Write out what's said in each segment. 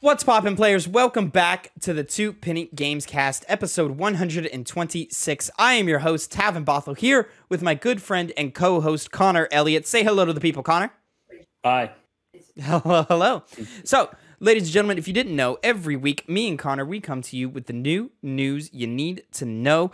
What's poppin', players? Welcome back to the Two Penny Gamescast, episode 126. I am your host, Tavin Bothel, here with my good friend and co-host, Connor Elliott. Say hello to the people, Connor. Hi. Hello, hello. So, ladies and gentlemen, if you didn't know, every week, me and Connor, we come to you with the new news you need to know.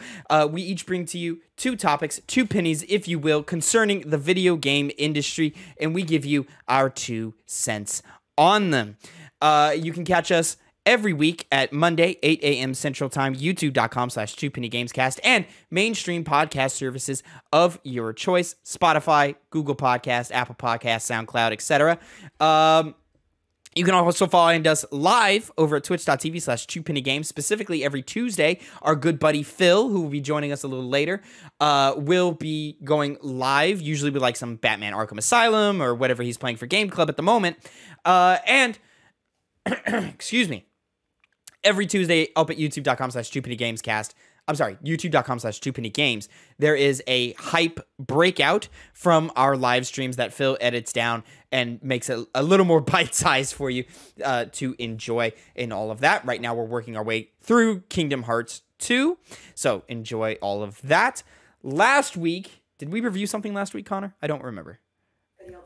We each bring to you two topics, two pennies, if you will, concerning the video game industry, and we give you our 2 cents on them. You can catch us every week at Monday, 8 a.m. Central Time, youtube.com/2pennygamescast, and mainstream podcast services of your choice, Spotify, Google Podcast, Apple Podcast, SoundCloud, etc. You can also find us live over at twitch.tv/2pennygames. Specifically, every Tuesday, our good buddy Phil, who will be joining us a little later, will be going live, usually with like some Batman Arkham Asylum or whatever he's playing for Game Club at the moment. And excuse me, every Tuesday up at youtube.com/2pennygamescast. I'm sorry, youtube.com/2pennygames. There is a hype breakout from our live streams that Phil edits down and makes it a little more bite-sized for you to enjoy in all of that. Right now, we're working our way through Kingdom Hearts 2, so enjoy all of that. Last week, did we review something last week, Connor? I don't remember.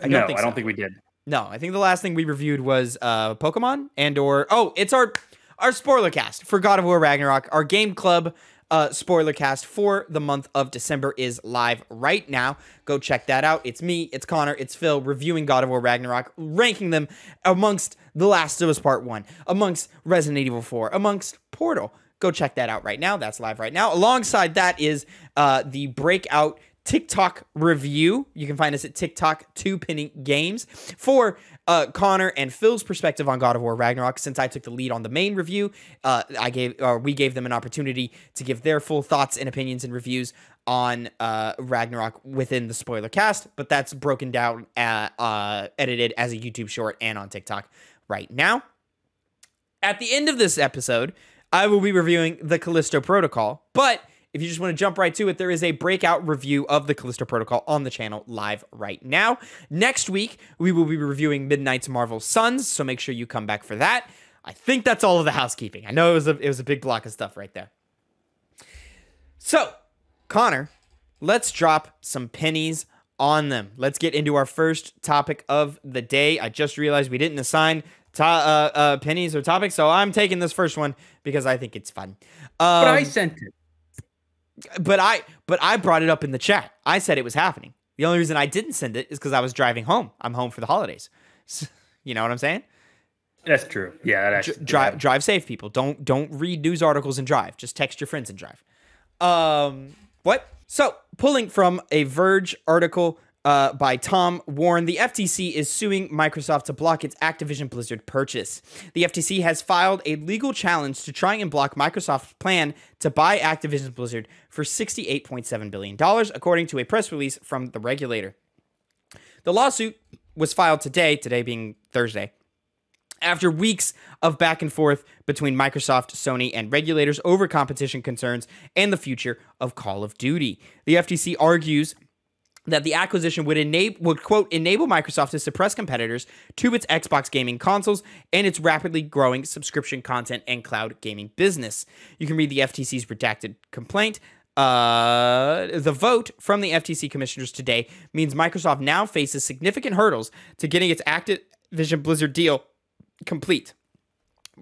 I don't think we did. No, I think the last thing we reviewed was Pokemon it's our spoiler cast for God of War Ragnarok. Our Game Club spoiler cast for the month of December is live right now. Go check that out. It's me, it's Connor, it's Phil reviewing God of War Ragnarok, ranking them amongst The Last of Us Part 1, amongst Resident Evil 4, amongst Portal. Go check that out right now. That's live right now. Alongside that is the breakout TikTok review. You can find us at TikTok 2 Penny Games for Connor and Phil's perspective on God of War Ragnarok. Since I took the lead on the main review, we gave them an opportunity to give their full thoughts and opinions and reviews on Ragnarok within the spoiler cast, but that's broken down, edited as a YouTube short and on TikTok right now. At the end of this episode, I will be reviewing the Callisto Protocol, but if you just want to jump right to it, there is a breakout review of the Callisto Protocol on the channel live right now. Next week, we will be reviewing Midnight's Marvel Suns, so make sure you come back for that. I think that's all of the housekeeping. I know it was a big block of stuff right there. So, Connor, let's drop some pennies on them. Let's get into our first topic of the day. I just realized we didn't assign pennies or topics, so I'm taking this first one because I think it's fun. But I sent it. But I brought it up in the chat. I said it was happening. The only reason I didn't send it is because I was driving home. I'm home for the holidays. You know what I'm saying? That's true. Yeah, that's drive safe, people. Don't read news articles and drive. Just text your friends and drive. What? So, pulling from a Verge article by Tom Warren, the FTC is suing Microsoft to block its Activision Blizzard purchase. The FTC has filed a legal challenge to try and block Microsoft's plan to buy Activision Blizzard for $68.7 billion, according to a press release from the regulator. The lawsuit was filed today being Thursday, after weeks of back and forth between Microsoft, Sony, and regulators over competition concerns and the future of Call of Duty. The FTC argues that the acquisition would quote, enable Microsoft to suppress competitors to its Xbox gaming consoles and its rapidly growing subscription content and cloud gaming business. You can read the FTC's redacted complaint. The vote from the FTC commissioners today means Microsoft now faces significant hurdles to getting its Activision Blizzard deal complete.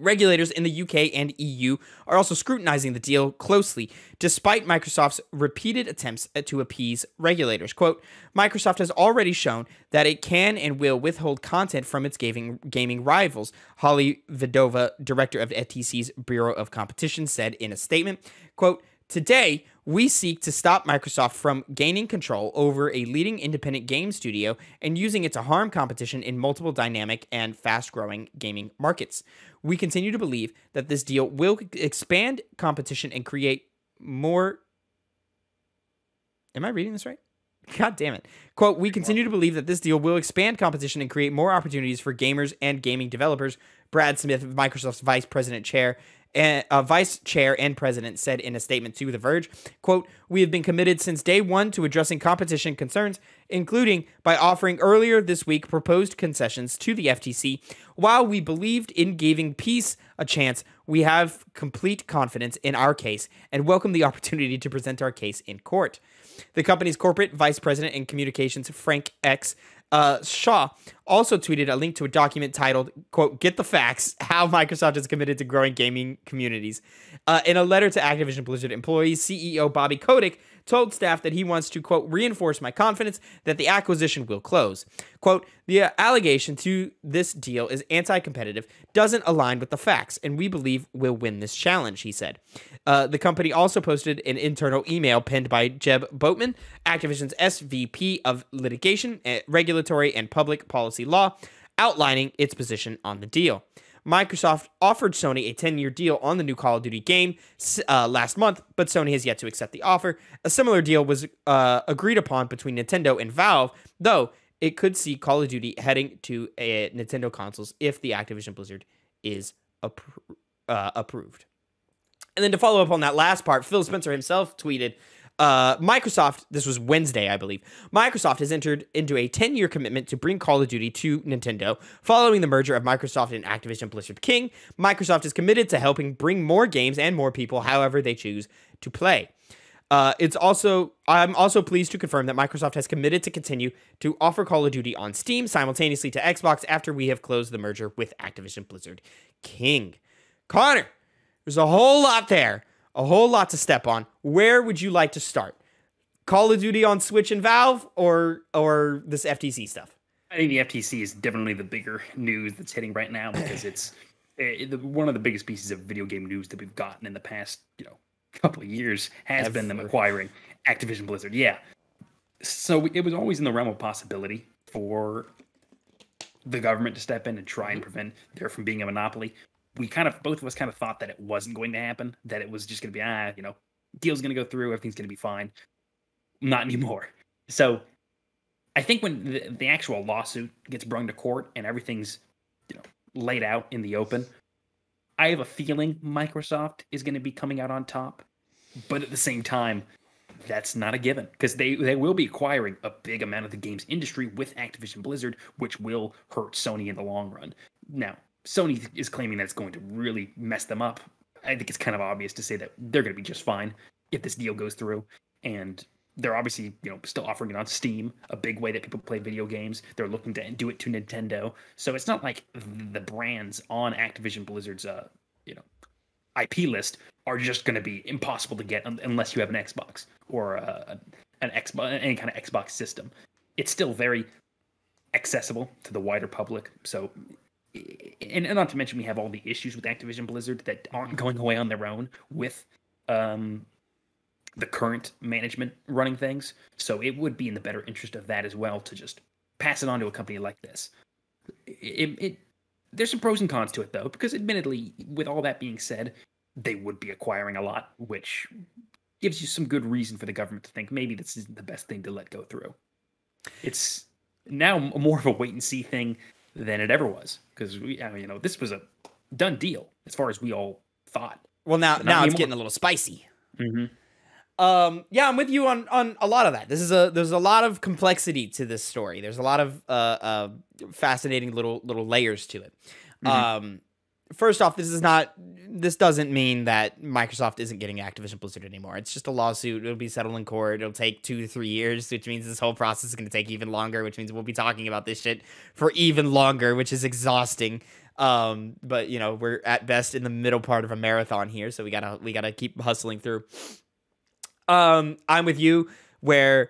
Regulators in the UK and EU are also scrutinizing the deal closely, despite Microsoft's repeated attempts to appease regulators. Quote, Microsoft has already shown that it can and will withhold content from its gaming rivals, Holly Vidova, director of FTC's Bureau of Competition, said in a statement. Quote, today, we seek to stop Microsoft from gaining control over a leading independent game studio and using it to harm competition in multiple dynamic and fast-growing gaming markets. We continue to believe that this deal will expand competition and create more... Am I reading this right? God damn it. Quote, we continue to believe that this deal will expand competition and create more opportunities for gamers and gaming developers. Brad Smith, Microsoft's vice president chair and vice chair and president, said in a statement to The Verge, quote, "We have been committed since day one to addressing competition concerns, including by offering earlier this week proposed concessions to the FTC. While we believed in giving peace a chance, we have complete confidence in our case and welcome the opportunity to present our case in court." The company's corporate vice president and communications, Frank X. Shaw, also tweeted a link to a document titled, quote, "Get the Facts, How Microsoft is Committed to Growing Gaming Communities." In a letter to Activision Blizzard employees, CEO Bobby Kotick told staff that he wants to, quote, "reinforce my confidence that the acquisition will close." Quote, "The allegation to this deal is anti-competitive, doesn't align with the facts, and we believe we'll win this challenge," he said. The company also posted an internal email penned by Jeb Boatman, Activision's SVP of Litigation, Regulatory, and Public Policy Law, outlining its position on the deal. Microsoft offered Sony a 10-year deal on the new Call of Duty game last month, but Sony has yet to accept the offer. A similar deal was agreed upon between Nintendo and Valve, though it could see Call of Duty heading to Nintendo consoles if the Activision Blizzard is approved. And then to follow up on that last part, Phil Spencer himself tweeted, Microsoft, this was Wednesday, I believe, Microsoft has entered into a 10-year commitment to bring Call of Duty to Nintendo. Following the merger of Microsoft and Activision Blizzard King, Microsoft is committed to helping bring more games and more people however they choose to play. I'm also pleased to confirm that Microsoft has committed to continue to offer Call of Duty on Steam simultaneously to Xbox after we have closed the merger with Activision Blizzard King. Connor, there's a whole lot there, a whole lot to step on. Where would you like to start? Call of Duty on Switch and Valve, or this FTC stuff? I think the FTC is definitely the bigger news that's hitting right now because it's one of the biggest pieces of video game news that we've gotten in the past, couple of years has been them acquiring Activision Blizzard. Yeah. So it was always in the realm of possibility for the government to step in and try and prevent there from being a monopoly. Both of us kind of thought that it wasn't going to happen, that it was just going to be, deal's going to go through, everything's going to be fine. Not anymore. So I think when the actual lawsuit gets brung to court and everything's laid out in the open, I have a feeling Microsoft is going to be coming out on top. But at the same time, that's not a given because they will be acquiring a big amount of the games industry with Activision Blizzard, which will hurt Sony in the long run. Now, Sony is claiming that it's going to really mess them up. I think it's kind of obvious to say that they're going to be just fine if this deal goes through. And they're obviously, still offering it on Steam, a big way that people play video games. They're looking to do it to Nintendo. So it's not like the brands on Activision Blizzard's, IP list are just going to be impossible to get unless you have an Xbox or an Xbox, any kind of Xbox system. It's still very accessible to the wider public. So, and not to mention we have all the issues with Activision Blizzard that aren't going away on their own with the current management running things. So it would be in the better interest of that as well to just pass it on to a company like this. There's some pros and cons to it, though, because admittedly, with all that being said, they would be acquiring a lot, which gives you some good reason for the government to think maybe this isn't the best thing to let go through. It's now more of a wait-and-see thing than it ever was, because this was a done deal as far as we all thought. Well, now it's getting a little spicy. Mm-hmm. I'm with you on a lot of that. There's a lot of complexity to this story. There's a lot of fascinating little layers to it. Mm-hmm. First off, this doesn't mean that Microsoft isn't getting Activision Blizzard anymore. It's just a lawsuit. It'll be settled in court. It'll take 2 to 3 years, which means this whole process is going to take even longer, which means we'll be talking about this shit for even longer, which is exhausting. But we're at best in the middle part of a marathon here, so we gotta keep hustling through. I'm with you where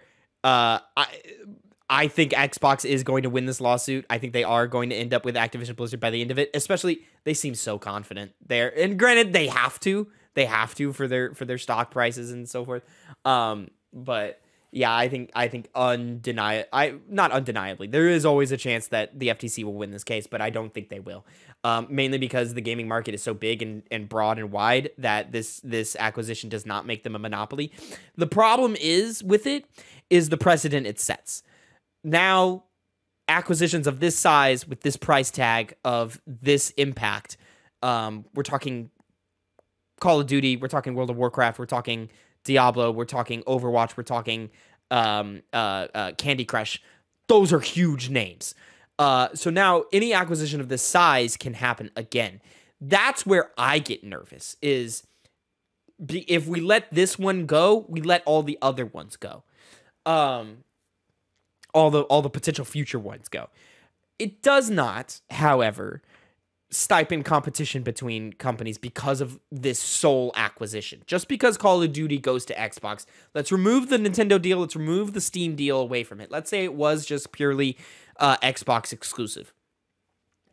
I think Xbox is going to win this lawsuit. I think they are going to end up with Activision Blizzard by the end of it. Especially, they seem so confident there. And granted, they have to for their stock prices and so forth. But yeah, I think not undeniably, there is always a chance that the FTC will win this case, but I don't think they will. Mainly because the gaming market is so big and broad and wide that this acquisition does not make them a monopoly. The problem with it is the precedent it sets. Now, acquisitions of this size with this price tag of this impact, we're talking Call of Duty, we're talking World of Warcraft, we're talking Diablo, we're talking Overwatch, we're talking Candy Crush. Those are huge names. So now any acquisition of this size can happen again. That's where I get nervous, is if we let this one go, we let all the other ones go. All the potential future ones go. It does not, however, stipend competition between companies because of this sole acquisition. Just because Call of Duty goes to Xbox, let's remove the Nintendo deal, let's remove the Steam deal away from it. Let's say it was just purely Xbox exclusive.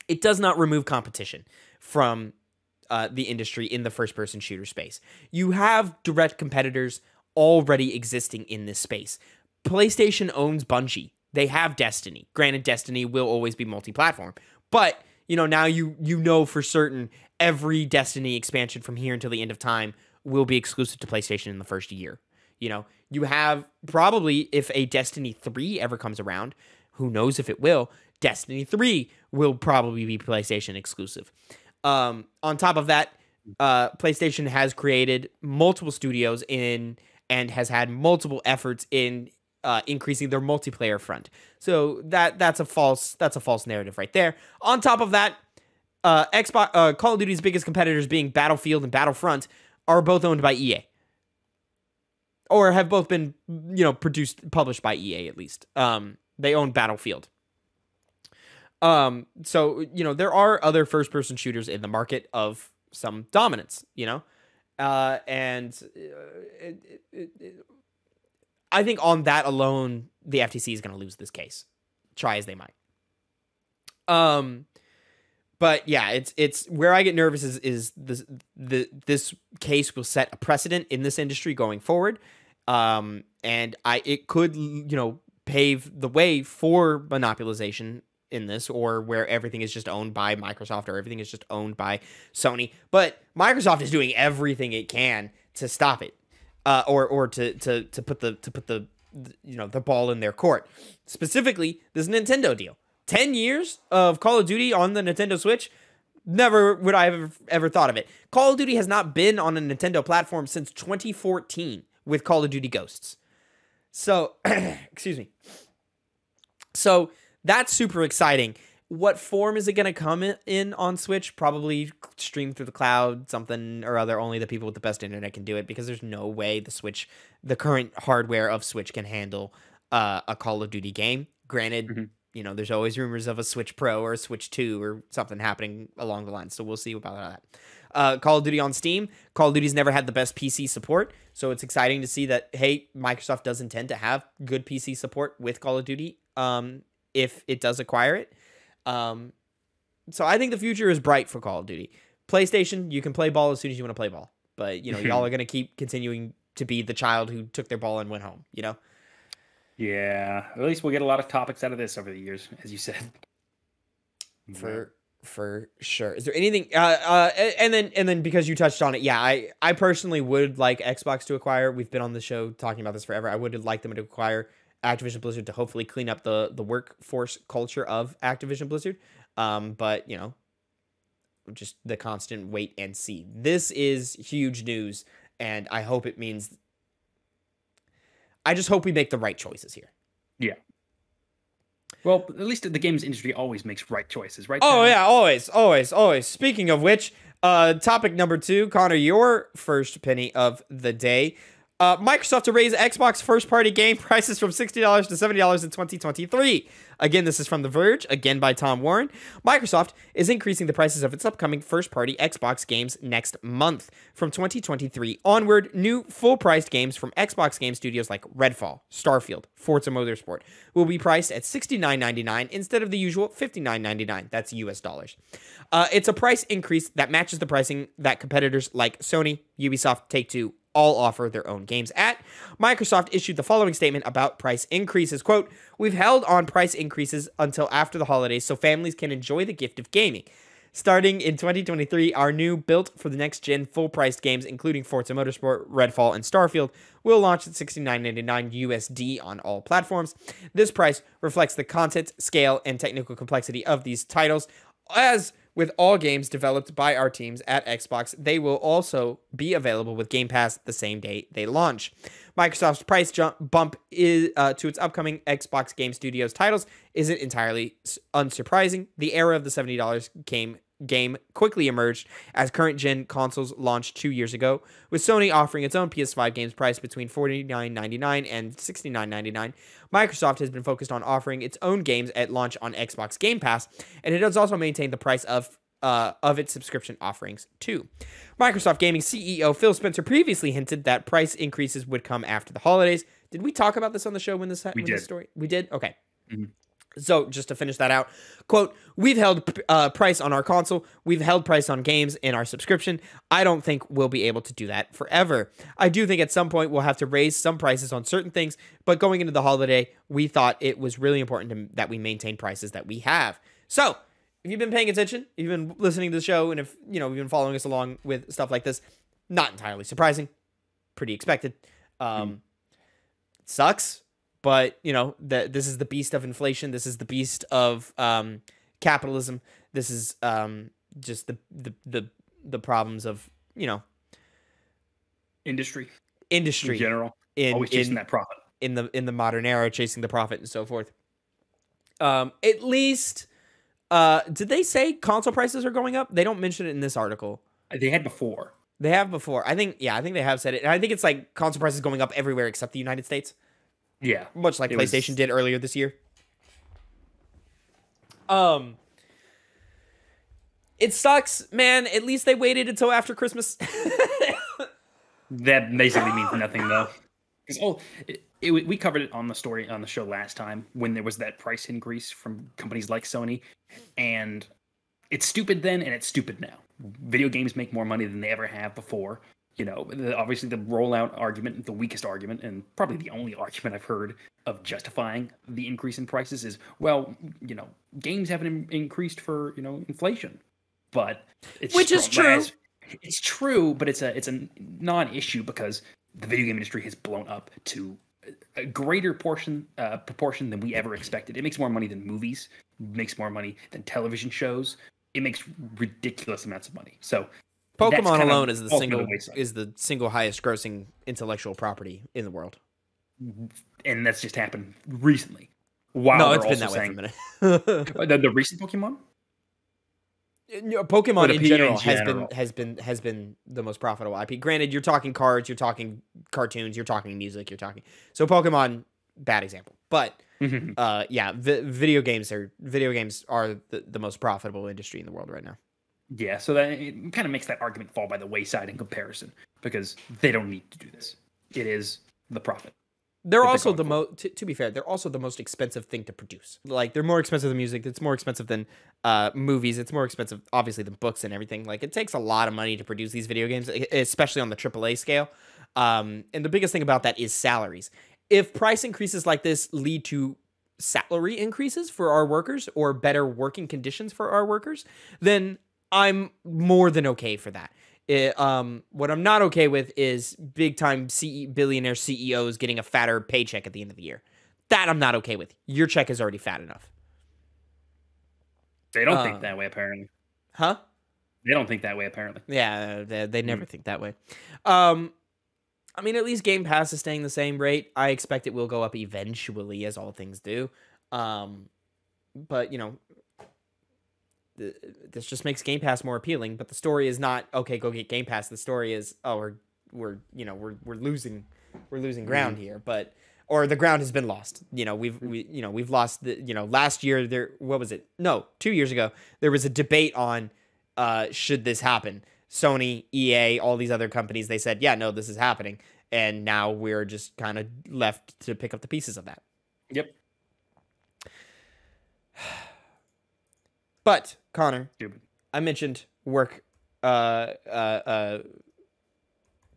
It does not remove competition from the industry in the first-person shooter space. You have direct competitors already existing in this space. PlayStation owns Bungie. They have Destiny. Granted, Destiny will always be multi-platform, but now you know for certain every Destiny expansion from here until the end of time will be exclusive to PlayStation in the first year. You have probably, if a Destiny 3 ever comes around, who knows if it will, Destiny 3 will probably be PlayStation exclusive. On top of that, PlayStation has created multiple studios and has had multiple efforts in increasing their multiplayer front. So that's a false narrative right there. On top of that, Xbox, Call of Duty's biggest competitors, being Battlefield and Battlefront, are both owned by EA, or have both been published by EA at least. They own Battlefield. So there are other first-person shooters in the market of some dominance. I think on that alone, the FTC is going to lose this case, try as they might. But yeah, it's where I get nervous is this case will set a precedent in this industry going forward, and it could pave the way for monopolization in this, or where everything is just owned by Microsoft or everything is just owned by Sony. But Microsoft is doing everything it can to stop it. Or to put the ball in their court. Specifically, this Nintendo deal. 10 years of Call of Duty on the Nintendo Switch? Never would I have ever thought of it. Call of Duty has not been on a Nintendo platform since 2014 with Call of Duty Ghosts. So, excuse me. So, that's super exciting. What form is it going to come in on Switch? Probably stream through the cloud, something or other. Only the people with the best internet can do it, because there's no way the current hardware of Switch can handle a Call of Duty game. Granted, there's always rumors of a Switch Pro or a Switch 2 or something happening along the line. So we'll see about that. Call of Duty on Steam. Call of Duty's never had the best PC support, so it's exciting to see that, hey, Microsoft does intend to have good PC support with Call of Duty if it does acquire it. So I think the future is bright for Call of Duty. PlayStation, you can play ball as soon as you want to play ball, but y'all are going to keep continuing to be the child who took their ball and went home. Yeah, at least we'll get a lot of topics out of this over the years, as you said. For sure. Is there anything? And then because you touched on it, yeah, I personally would like Xbox to acquire. We've been on the show talking about this forever. I would like them to acquire Activision Blizzard to hopefully clean up the workforce culture of Activision Blizzard. But just the constant wait and see. This is huge news, and I hope it means. I just hope we make the right choices here. Yeah. Well, at least the games industry always makes right choices, right? Oh, yeah, always. Speaking of which, topic number 2, Connor, your first penny of the day. Microsoft to raise Xbox first-party game prices from $60 to $70 in 2023. Again, this is from The Verge, again by Tom Warren. Microsoft is increasing the prices of its upcoming first-party Xbox games next month. From 2023 onward, new full-priced games from Xbox game studios like Redfall, Starfield, Forza Motorsport will be priced at $69.99 instead of the usual $59.99. That's US dollars. It's a price increase that matches the pricing that competitors like Sony, Ubisoft, Take-Two, all offer their own games at. Microsoft issued the following statement about price increases. Quote, "We've held on price increases until after the holidays so families can enjoy the gift of gaming. Starting in 2023, our new built-for-the-next-gen full-priced games, including Forza Motorsport, Redfall, and Starfield, will launch at $69.99 USD on all platforms. This price reflects the content, scale, and technical complexity of these titles, as With all games developed by our teams at Xbox, they will also be available with Game Pass the same day they launch. Microsoft's price bump to its upcoming Xbox Game Studios titles isn't entirely unsurprising. The era of the $70 game quickly emerged as current-gen consoles launched 2 years ago, with Sony offering its own PS5 games priced between $49.99 and $69.99. Microsoft has been focused on offering its own games at launch on Xbox Game Pass, and it has also maintained the price of its subscription offerings too. Microsoft Gaming CEO Phil Spencer previously hinted that price increases would come after the holidays. Did we talk about this on the show when this story? We did? Okay. Mm-hmm. So just to finish that out, quote, we've held price on our console. We've held price on games in our subscription. I don't think we'll be able to do that forever. I do think at some point we'll have to raise some prices on certain things, but going into the holiday, we thought it was really important that we maintain prices that we have. So if you've been paying attention, if you've been listening to the show, and if you've been following us along with stuff like this, not entirely surprising, pretty expected. It sucks. But, this is the beast of inflation. This is the beast of capitalism. This is just the problems of, industry in general. Always chasing that profit. In the modern era, chasing the profit and so forth. At least, did they say console prices are going up? They don't mention it in this article. They had before. They have before. I think they have said it. And I think it's like console prices going up everywhere except the United States. Yeah. Much like PlayStation did earlier this year. It sucks, man. At least they waited until after Christmas. That basically means nothing, though. Because we covered it on the show last time when there was that price increase from companies like Sony, and it's stupid then and it's stupid now. Video games make more money than they ever have before. Obviously the rollout argument, the weakest argument, and probably the only argument I've heard of justifying the increase in prices is, well, games haven't increased for, inflation. But which is true. It's true, but it's a non-issue because the video game industry has blown up to a greater proportion than we ever expected. It makes more money than movies, makes more money than television shows. It makes ridiculous amounts of money. So Pokemon alone is the single highest grossing intellectual property in the world. And that's just happened recently. Wow, no, it's been that way for a minute. The recent Pokemon? Pokemon in general has been the most profitable IP. Granted, you're talking cards, you're talking cartoons, you're talking music, so Pokemon, bad example. But video games are the most profitable industry in the world right now. Yeah, so that it kind of makes that argument fall by the wayside in comparison because they don't need to do this. It is the profit. They're also the most, to be fair, they're also the most expensive thing to produce. Like, they're more expensive than music. It's more expensive than movies. It's more expensive, obviously, than books and everything. Like, it takes a lot of money to produce these video games, especially on the AAA scale. And the biggest thing about that is salaries. If price increases like this lead to salary increases for our workers or better working conditions for our workers, then I'm more than okay for that. What I'm not okay with is big time billionaire CEOs getting a fatter paycheck at the end of the year. That I'm not okay with. Your check is already fat enough. They don't think that way, apparently. Huh? They don't think that way, apparently. Yeah, they never think that way. I mean, at least Game Pass is staying the same rate. I expect it will go up eventually, as all things do. But, this just makes Game Pass more appealing. But the story is not, okay, go get Game Pass. The story is, oh, we're losing ground here. Or the ground has been lost. We've lost last year what was it? No, 2 years ago, there was a debate on should this happen. Sony, EA, all these other companies, they said, yeah, no, this is happening. And now we're just kind of left to pick up the pieces of that. Yep. But, Connor, Stupid. I mentioned work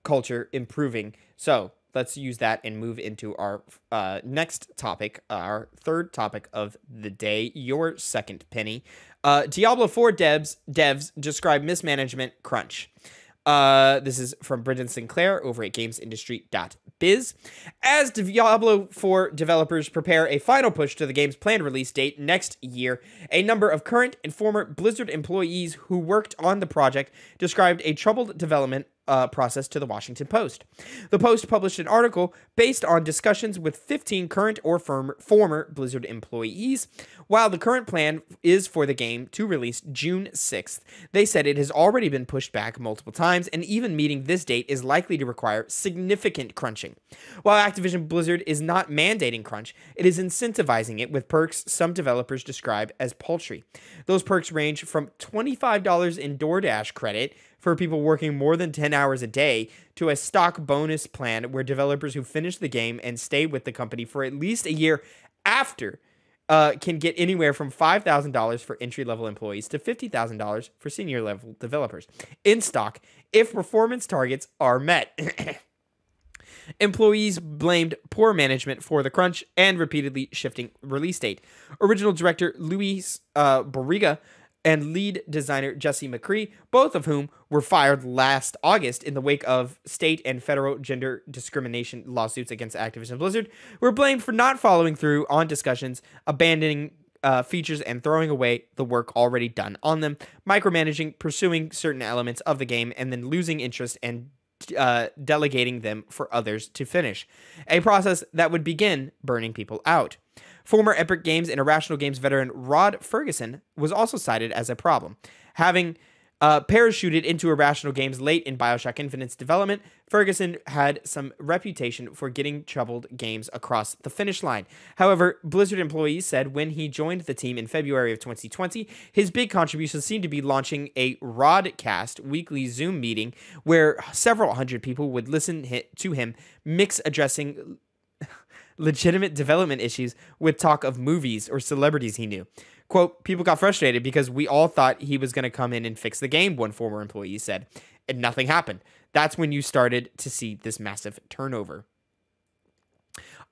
culture improving. So let's use that and move into our next topic, our third topic of the day, your second penny. Diablo 4 devs describe mismanagement crunch. This is from Brendan Sinclair over at gamesindustry.biz. As Diablo 4 developers prepare a final push to the game's planned release date next year, a number of current and former Blizzard employees who worked on the project described a troubled development process to the Washington Post. The Post published an article based on discussions with 15 current or former Blizzard employees. While the current plan is for the game to release June 6th, they said it has already been pushed back multiple times, and even meeting this date is likely to require significant crunching. While Activision Blizzard is not mandating crunch, it is incentivizing it with perks some developers describe as paltry. Those perks range from $25 in DoorDash credit for people working more than 10 hours a day to a stock bonus plan where developers who finish the game and stay with the company for at least a year after can get anywhere from $5,000 for entry-level employees to $50,000 for senior-level developers in stock if performance targets are met. Employees blamed poor management for the crunch and repeatedly shifting release date. Original director Luis Barriga and lead designer Jesse McCree, both of whom were fired last August in the wake of state and federal gender discrimination lawsuits against Activision Blizzard, were blamed for not following through on discussions, abandoning features, and throwing away the work already done on them, micromanaging, pursuing certain elements of the game, and then losing interest and delegating them for others to finish, a process that would begin burning people out. Former Epic Games and Irrational Games veteran Rod Ferguson was also cited as a problem. Having parachuted into Irrational Games late in Bioshock Infinite's development, Ferguson had some reputation for getting troubled games across the finish line. However, Blizzard employees said when he joined the team in February of 2020, his big contribution seemed to be launching a Rodcast weekly Zoom meeting where several hundred people would listen to him mix addressing legitimate development issues with talk of movies or celebrities he knew. Quote, people got frustrated because we all thought he was going to come in and fix the game, one former employee said, and nothing happened. That's when you started to see this massive turnover.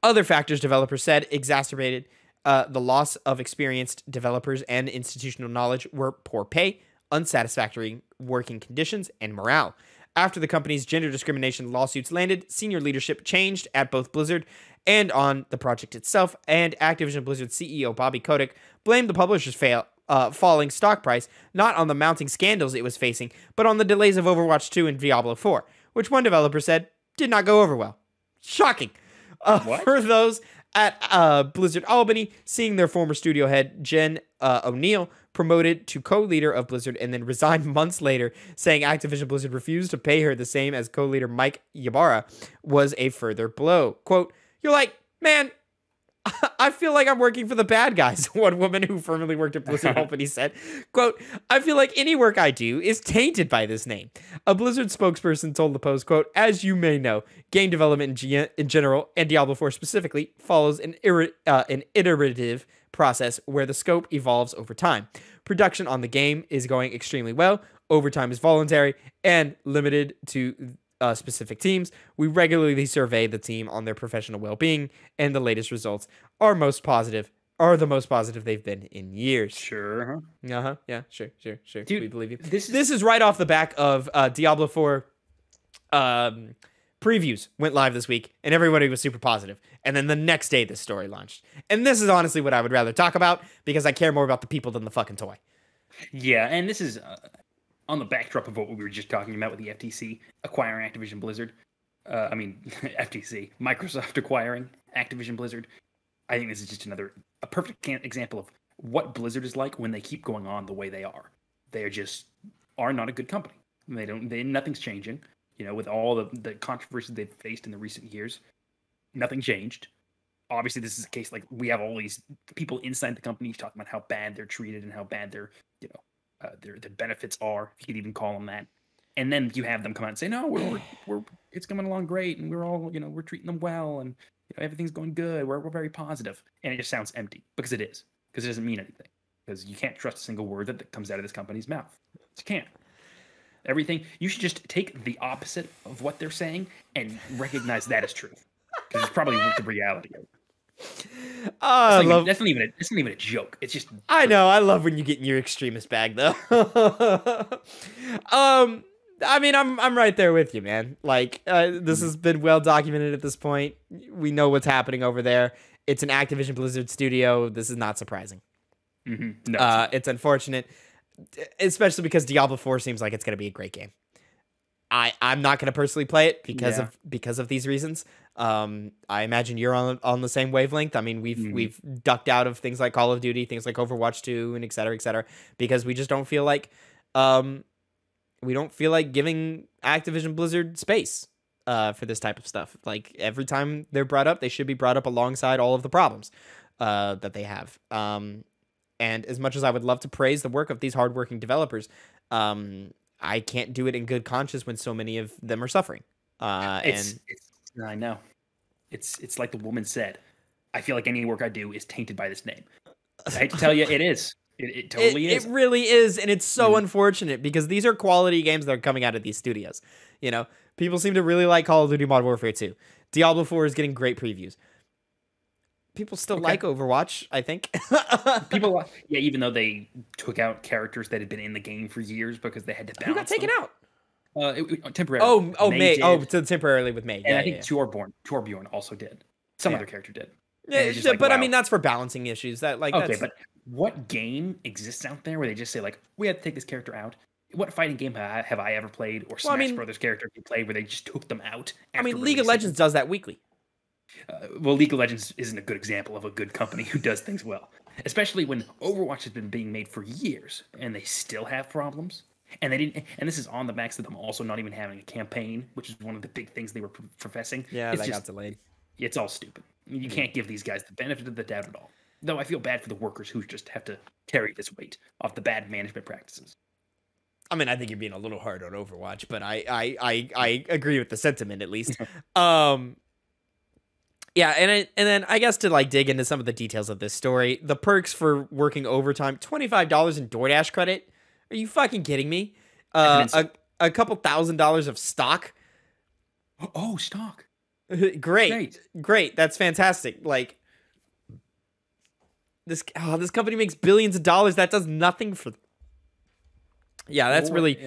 Other factors, developers said, exacerbated the loss of experienced developers and institutional knowledge were poor pay, unsatisfactory working conditions, and morale. After the company's gender discrimination lawsuits landed, senior leadership changed at both Blizzard and on the project itself, and Activision Blizzard CEO Bobby Kotick blamed the publisher's falling stock price not on the mounting scandals it was facing, but on the delays of Overwatch 2 and Diablo 4, which one developer said did not go over well. Shocking. For those at Blizzard Albany, seeing their former studio head, Jen O'Neill, promoted to co-leader of Blizzard and then resigned months later, saying Activision Blizzard refused to pay her the same as co-leader Mike Ybarra, was a further blow. Quote, you're like, man, I feel like I'm working for the bad guys, one woman who formerly worked at Blizzard Albany said. Quote, I feel like any work I do is tainted by this name. A Blizzard spokesperson told the Post, quote, as you may know, game development in general, and Diablo 4 specifically, follows an iterative process where the scope evolves over time. Production on the game is going extremely well. Overtime is voluntary and limited to specific teams. We regularly survey the team on their professional well-being, and the latest results are the most positive they've been in years. Sure. Yeah, sure. Dude, we believe you. This is right off the back of Diablo 4 previews went live this week, and everybody was super positive. And then the next day, this story launched. And this is honestly what I would rather talk about, because I care more about the people than the fucking toy. Yeah, and this is on the backdrop of what we were just talking about with the FTC acquiring Activision Blizzard. FTC, Microsoft acquiring Activision Blizzard. I think this is just a perfect example of what Blizzard is like when they keep going on the way they are. They are not a good company. Nothing's changing. With all the controversies they've faced in the recent years, nothing changed. Obviously, this is a case like we have all these people inside the company talking about how bad they're treated and how bad their benefits are, if you could even call them that. And then you have them come out and say, no, we're it's coming along great, and we're all, we're treating them well, and everything's going good. We're very positive. And it just sounds empty, because it is. Because it doesn't mean anything. Because you can't trust a single word that comes out of this company's mouth. You can't. Everything, you should just take the opposite of what they're saying and recognize that as truth. Because it's probably the reality of it. That's not even a joke. It's just I know. I love when you get in your extremist bag, though. I mean, I'm right there with you, man. Like, this has been well documented at this point. We know what's happening over there. It's an Activision Blizzard studio. This is not surprising. No, it's unfortunate, especially because Diablo 4 seems like it's going to be a great game. I'm not going to personally play it because of these reasons. I imagine you're on the same wavelength. I mean, we've ducked out of things like Call of Duty, things like Overwatch 2, and et cetera, because we just don't feel like giving Activision Blizzard space for this type of stuff. Like, every time they're brought up, they should be brought up alongside all of the problems that they have. And as much as I would love to praise the work of these hardworking developers, I can't do it in good conscience when so many of them are suffering. I know. It's like the woman said. I feel like any work I do is tainted by this name. I hate to tell you, it is. It totally is. It really is, and it's so unfortunate because these are quality games that are coming out of these studios. You know, people seem to really like Call of Duty Modern Warfare 2. Diablo 4 is getting great previews. People still like Overwatch, I think. Even though they took out characters that had been in the game for years because they had to balance. Who got taken out? Temporarily. May. Temporarily with May. And I think Torbjorn also did. Some other character did. Yeah, but I mean, that's for balancing issues. But what game exists out there where they just say, like, we have to take this character out? What fighting game have I ever played, or Smash Brothers character you played where they just took them out? League of Legends does that weekly. League of Legends isn't a good example of a good company who does things well, especially when Overwatch has been being made for years and they still have problems. And they didn't. And this is on the backs of them also not even having a campaign, which is one of the big things they were professing. Yeah, that got delayed. It's all stupid. You can't give these guys the benefit of the doubt at all. Though I feel bad for the workers who just have to carry this weight of the bad management practices. I mean, I think you're being a little hard on Overwatch, but I agree with the sentiment at least. Yeah, and then I guess to like dig into some of the details of this story, the perks for working overtime, $25 in DoorDash credit. Are you fucking kidding me? A couple $1,000s of stock. Oh, stock. Great. That's fantastic. Like, this company makes billions of dollars. That does nothing for. Yeah, that's really,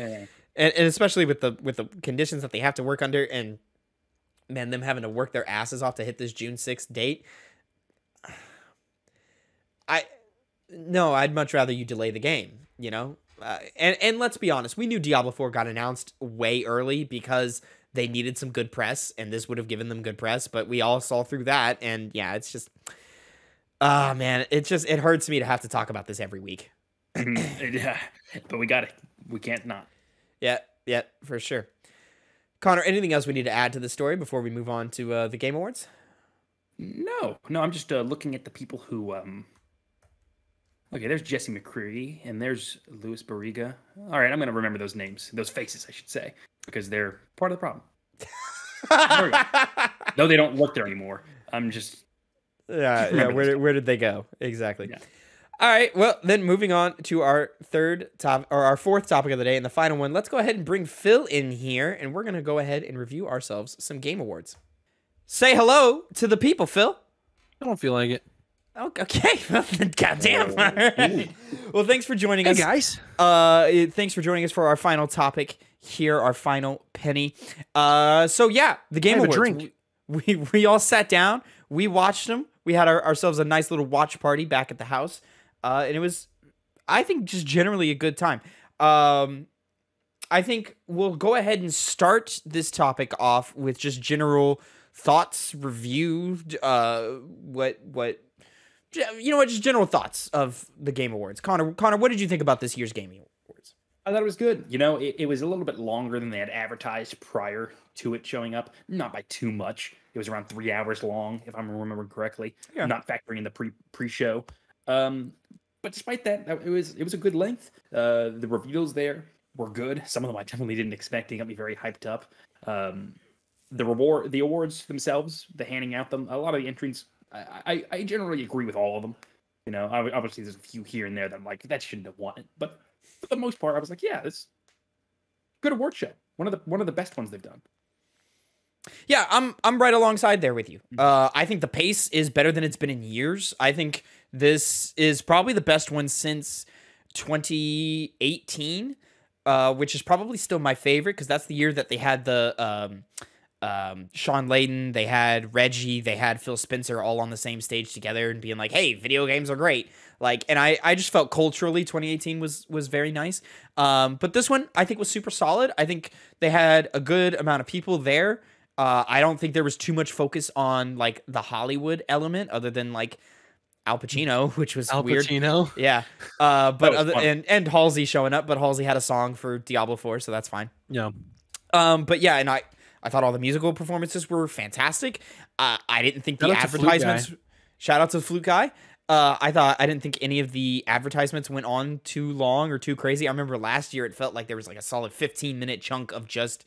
and especially with the conditions that they have to work under, and man, them having to work their asses off to hit this June 6th date. I'd much rather you delay the game, you know? And let's be honest, we knew Diablo 4 got announced way early because they needed some good press, and this would have given them good press, but we all saw through that, and yeah, it's just, man, it hurts me to have to talk about this every week. Yeah, but we got it. We can't not. Yeah, for sure. Connor, anything else we need to add to the story before we move on to the Game Awards? No, I'm just looking at the people who. Okay, there's Jesse McCreary and there's Louis Barriga. All right, I'm gonna remember those names, those faces, I should say, because they're part of the problem. No, they don't work there anymore. I'm just. Yeah. Where did they go? Exactly. Yeah. All right, well, then moving on to our fourth topic of the day and the final one, let's go ahead and bring Phil in here, and we're going to go ahead and review ourselves some Game Awards. Say hello to the people, Phil. I don't feel like it. Okay, goddamn. Well, thanks for joining us. Hey, guys. Thanks for joining us for our final topic here, our final penny. So, yeah, the Game Awards. Drink. We all sat down. We watched them. We had ourselves a nice little watch party back at the house. And it was, I think, just generally a good time. I think we'll go ahead and start this topic off with just general thoughts, review, just general thoughts of the Game Awards. Connor, what did you think about this year's Game Awards? I thought it was good. You know, it was a little bit longer than they had advertised prior to it showing up. Not by too much. It was around 3 hours long, if I'm remembering correctly. Yeah. Not factoring in the pre-show. But despite that, it was a good length. The reveals there were good. Some of them I definitely didn't expect. They got me very hyped up. The awards themselves, the handing out them, a lot of the entries, I generally agree with all of them. You know, obviously there's a few here and there that I'm like, that shouldn't have won it. But for the most part, I was like, yeah, this good award show. One of the best ones they've done. Yeah, I'm right alongside there with you. I think the pace is better than it's been in years. I think this is probably the best one since 2018. which is probably still my favorite because that's the year that they had the Sean Layden, they had Reggie, they had Phil Spencer all on the same stage together and being like, hey, video games are great. Like, and I just felt culturally 2018 was very nice. But this one I think was super solid. I think they had a good amount of people there. I don't think there was too much focus on like the Hollywood element other than like Al Pacino, which was weird. Al Pacino? Yeah. And Halsey showing up, but Halsey had a song for Diablo 4, so that's fine. Yeah. But yeah, and I thought all the musical performances were fantastic. I didn't think the advertisements. Shout out to Flute Guy. I didn't think any of the advertisements went on too long or too crazy. I remember last year it felt like there was like a solid 15-minute chunk of just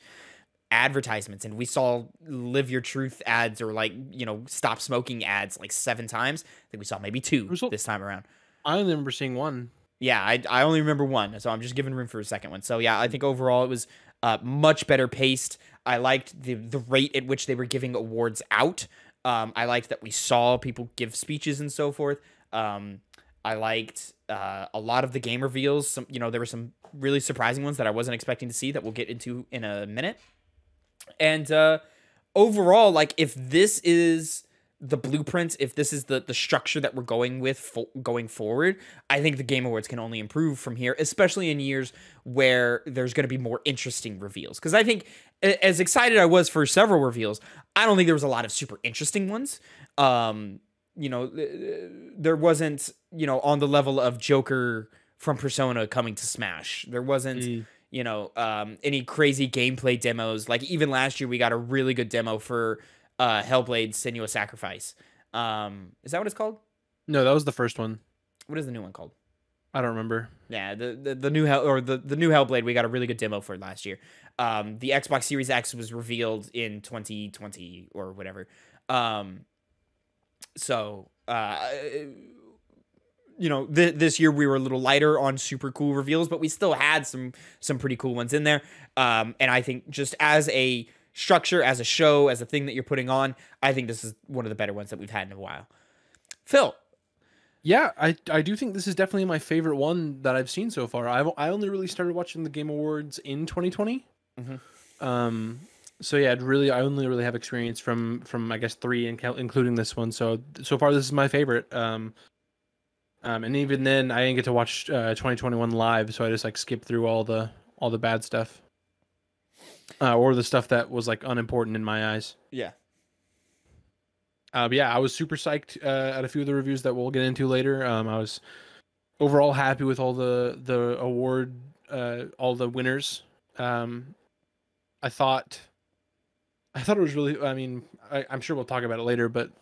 advertisements, and we saw Live Your Truth ads or like, you know, stop smoking ads like 7 times. I think we saw maybe 2 this time around. I only remember seeing 1. Yeah, I only remember 1, so I'm just giving room for a second one. So yeah, I think overall it was much better paced. I liked the rate at which they were giving awards out. I liked that we saw people give speeches and so forth. I liked a lot of the game reveals. Some, you know, there were some really surprising ones that I wasn't expecting to see that we'll get into in a minute. And overall, like, if this is the blueprint, if this is the structure that we're going with going forward, I think the Game Awards can only improve from here, especially in years where there's going to be more interesting reveals. Because I think, as excited I was for several reveals, I don't think there was a lot of super interesting ones. You know, there wasn't, you know, on the level of Joker from Persona coming to Smash. There wasn't, you know, any crazy gameplay demos. Like, even last year, we got a really good demo for Hellblade: Senua's Sacrifice. Is that what it's called? No, that was the first one. What is the new one called? I don't remember. Yeah, the new Hellblade, we got a really good demo for last year. The Xbox Series X was revealed in 2020 or whatever. So you know, this year we were a little lighter on super cool reveals, but we still had some pretty cool ones in there. And I think just as a structure, as a show, as a thing that you're putting on, I think this is one of the better ones that we've had in a while. Phil. Yeah, I do think this is definitely my favorite one that I've seen so far. I only really started watching the Game Awards in 2020. Mm-hmm. So yeah, I only really have experience from I guess 3 including this one. So far this is my favorite. And even then I didn't get to watch 2021 live, so I just like skipped through all the bad stuff. Or the stuff that was like unimportant in my eyes. Yeah. But yeah, I was super psyched at a few of the reviews that we'll get into later. I was overall happy with all the award, all the winners. I thought it was really. I mean, I'm sure we'll talk about it later, but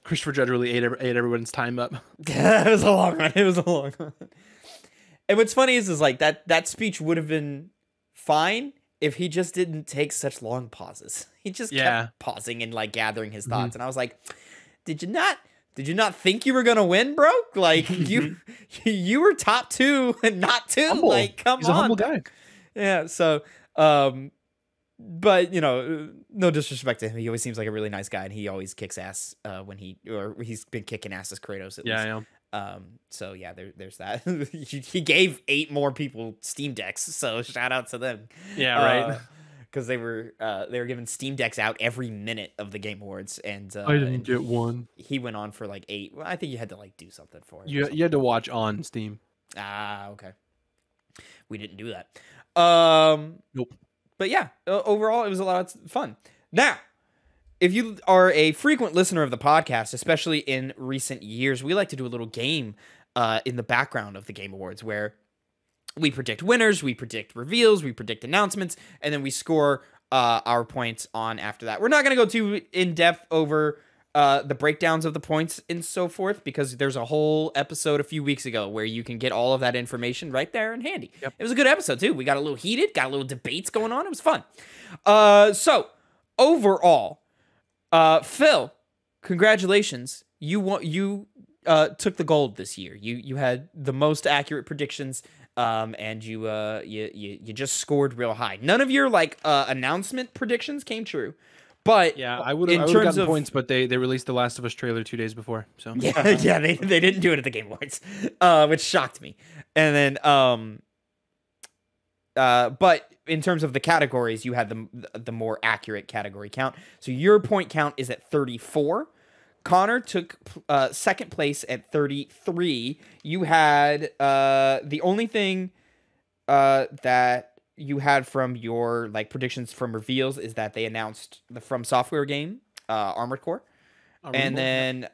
Christopher Judge really ate everyone's time up. Yeah, it was a long one. It was a long one. And what's funny is like that speech would have been fine if he just didn't take such long pauses. He just kept pausing and like gathering his thoughts. And I was like, did you not think you were gonna win, bro? Like you were top 2 and not 2. Humble. Like, come on. He's a humble guy. Yeah. So, but you know, no disrespect to him. He always seems like a really nice guy, and he always kicks ass when he's been kicking ass as Kratos. At least. I know. So yeah, there's that. He gave 8 more people Steam Decks, so shout out to them. Yeah, right. Because they were giving Steam Decks out every minute of the Game Awards, and I didn't get one. He went on for like 8. Well, I think you had to like do something for it. You had to watch on Steam. Ah, okay. We didn't do that. Nope. But yeah, overall it was a lot of fun. Now, if you are a frequent listener of the podcast, especially in recent years, we like to do a little game in the background of the Game Awards where we predict winners, we predict reveals, we predict announcements, and then we score our points on after that. We're not going to go too in-depth over the breakdowns of the points and so forth, because there's a whole episode a few weeks ago where you can get all of that information right there and handy. Yep. It was a good episode, too. We got a little heated, got a little debates going on. It was fun. So, overall, Phil, congratulations. You took the gold this year. You had the most accurate predictions, and you just scored real high. None of your like announcement predictions came true, but yeah, I would have gotten points. But they released the Last of Us trailer 2 days before, so yeah, they didn't do it at the Game Awards, which shocked me. And then but in terms of the categories, you had the more accurate category count. So your point count is at 34. Connor took second place at 33. You had the only thing that you had from your like predictions from reveals is that they announced the From Software game, Armored Core. And then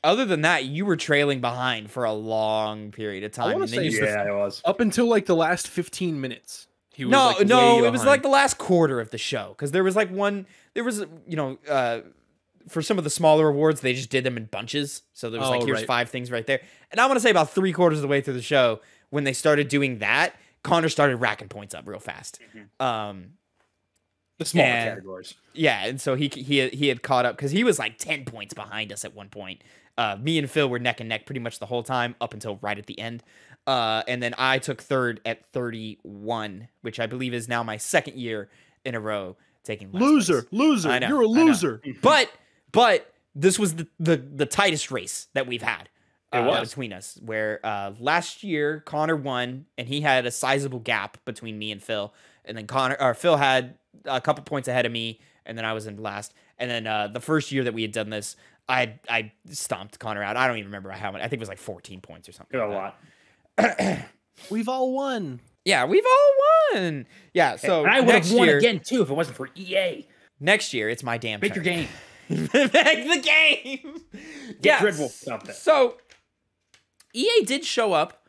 other than that, you were trailing behind for a long period of time. I want to say, yeah, I was. Up until like the last 15 minutes. He was it was like the last quarter of the show. Because there was for some of the smaller awards, they just did them in bunches. So there was here's 5 things right there. And I want to say about 3/4 of the way through the show, when they started doing that, Connor started racking points up real fast. The smaller categories. Yeah, and so he had caught up because he was like 10 points behind us at one point. Me and Phil were neck and neck pretty much the whole time up until right at the end. And then I took third at 31, which I believe is now my second year in a row taking last place. Loser. I know, You're a loser. But this was the tightest race that we've had between us, where last year Connor won and he had a sizable gap between me and Phil. And then Phil had a couple points ahead of me, and then I was in last. And then the first year that we had done this, I stomped Connor out. I don't even remember how many. I think it was like 14 points or something. A lot. We've all won. Yeah, we've all won. Yeah, so and I would have won again too if it wasn't for EA. Next year, it's my damn Make turn. your game. Make the game. Get Dreadful about that. So EA did show up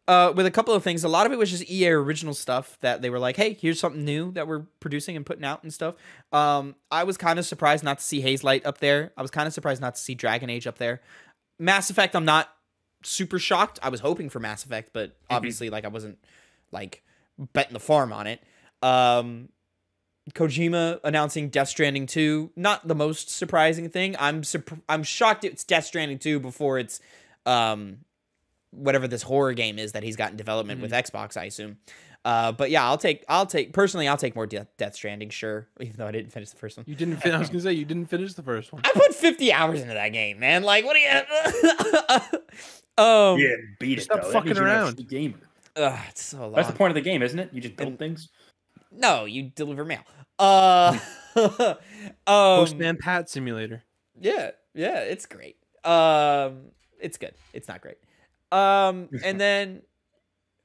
with a couple of things. A lot of it was just EA original stuff that they were like, hey, here's something new that we're producing and putting out and stuff. I was kind of surprised not to see Haze Light up there. I was kind of surprised not to see Dragon Age up there. Mass Effect, I'm not super shocked. I was hoping for Mass Effect, but obviously like I wasn't like betting the farm on it. Kojima announcing Death Stranding 2, not the most surprising thing. I'm shocked it's Death Stranding 2 before it's whatever this horror game is that he's got in development with Xbox, I assume. But yeah, I'll take more Death Stranding, sure, even though I didn't finish the first one. You didn't finish. I was gonna say you didn't finish the first one. I put 50 hours into that game, man. Like, what do you? Yeah, beat it. Stop fucking around. Gamer. It's so long. That's the point of the game, isn't it? You just build things. No, you deliver mail. Postman Pat Simulator. Yeah, it's great. It's good. It's not great. And then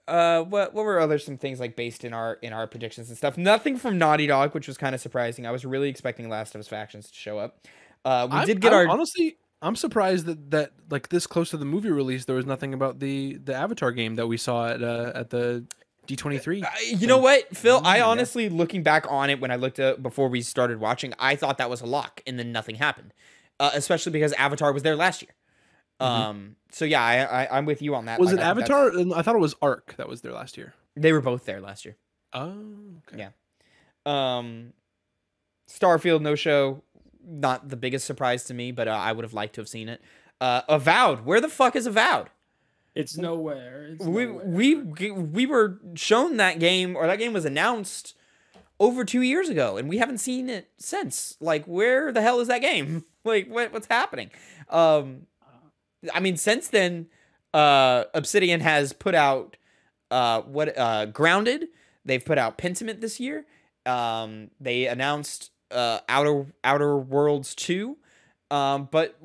what were some things like based in our predictions and stuff? Nothing from Naughty Dog, which was kind of surprising. I was really expecting Last of Us Factions to show up. Honestly, I'm surprised that like this close to the movie release, there was nothing about the Avatar game that we saw at the D23. You know what, Phil? I honestly, looking back on it when I looked at before we started watching, I thought that was a lock, and then nothing happened. Especially because Avatar was there last year. So yeah, I'm with you on that. Was it Avatar? I thought it was Ark that was there last year. They were both there last year. Oh, okay. Yeah. Starfield no show, not the biggest surprise to me, but I would have liked to have seen it. Avowed, where the fuck is Avowed? It's nowhere. We were shown that game, or that game was announced over 2 years ago, and we haven't seen it since. Like, where the hell is that game? Like, what's happening? I mean, since then, Obsidian has put out Grounded. They've put out Pentiment this year. They announced Outer Worlds 2. But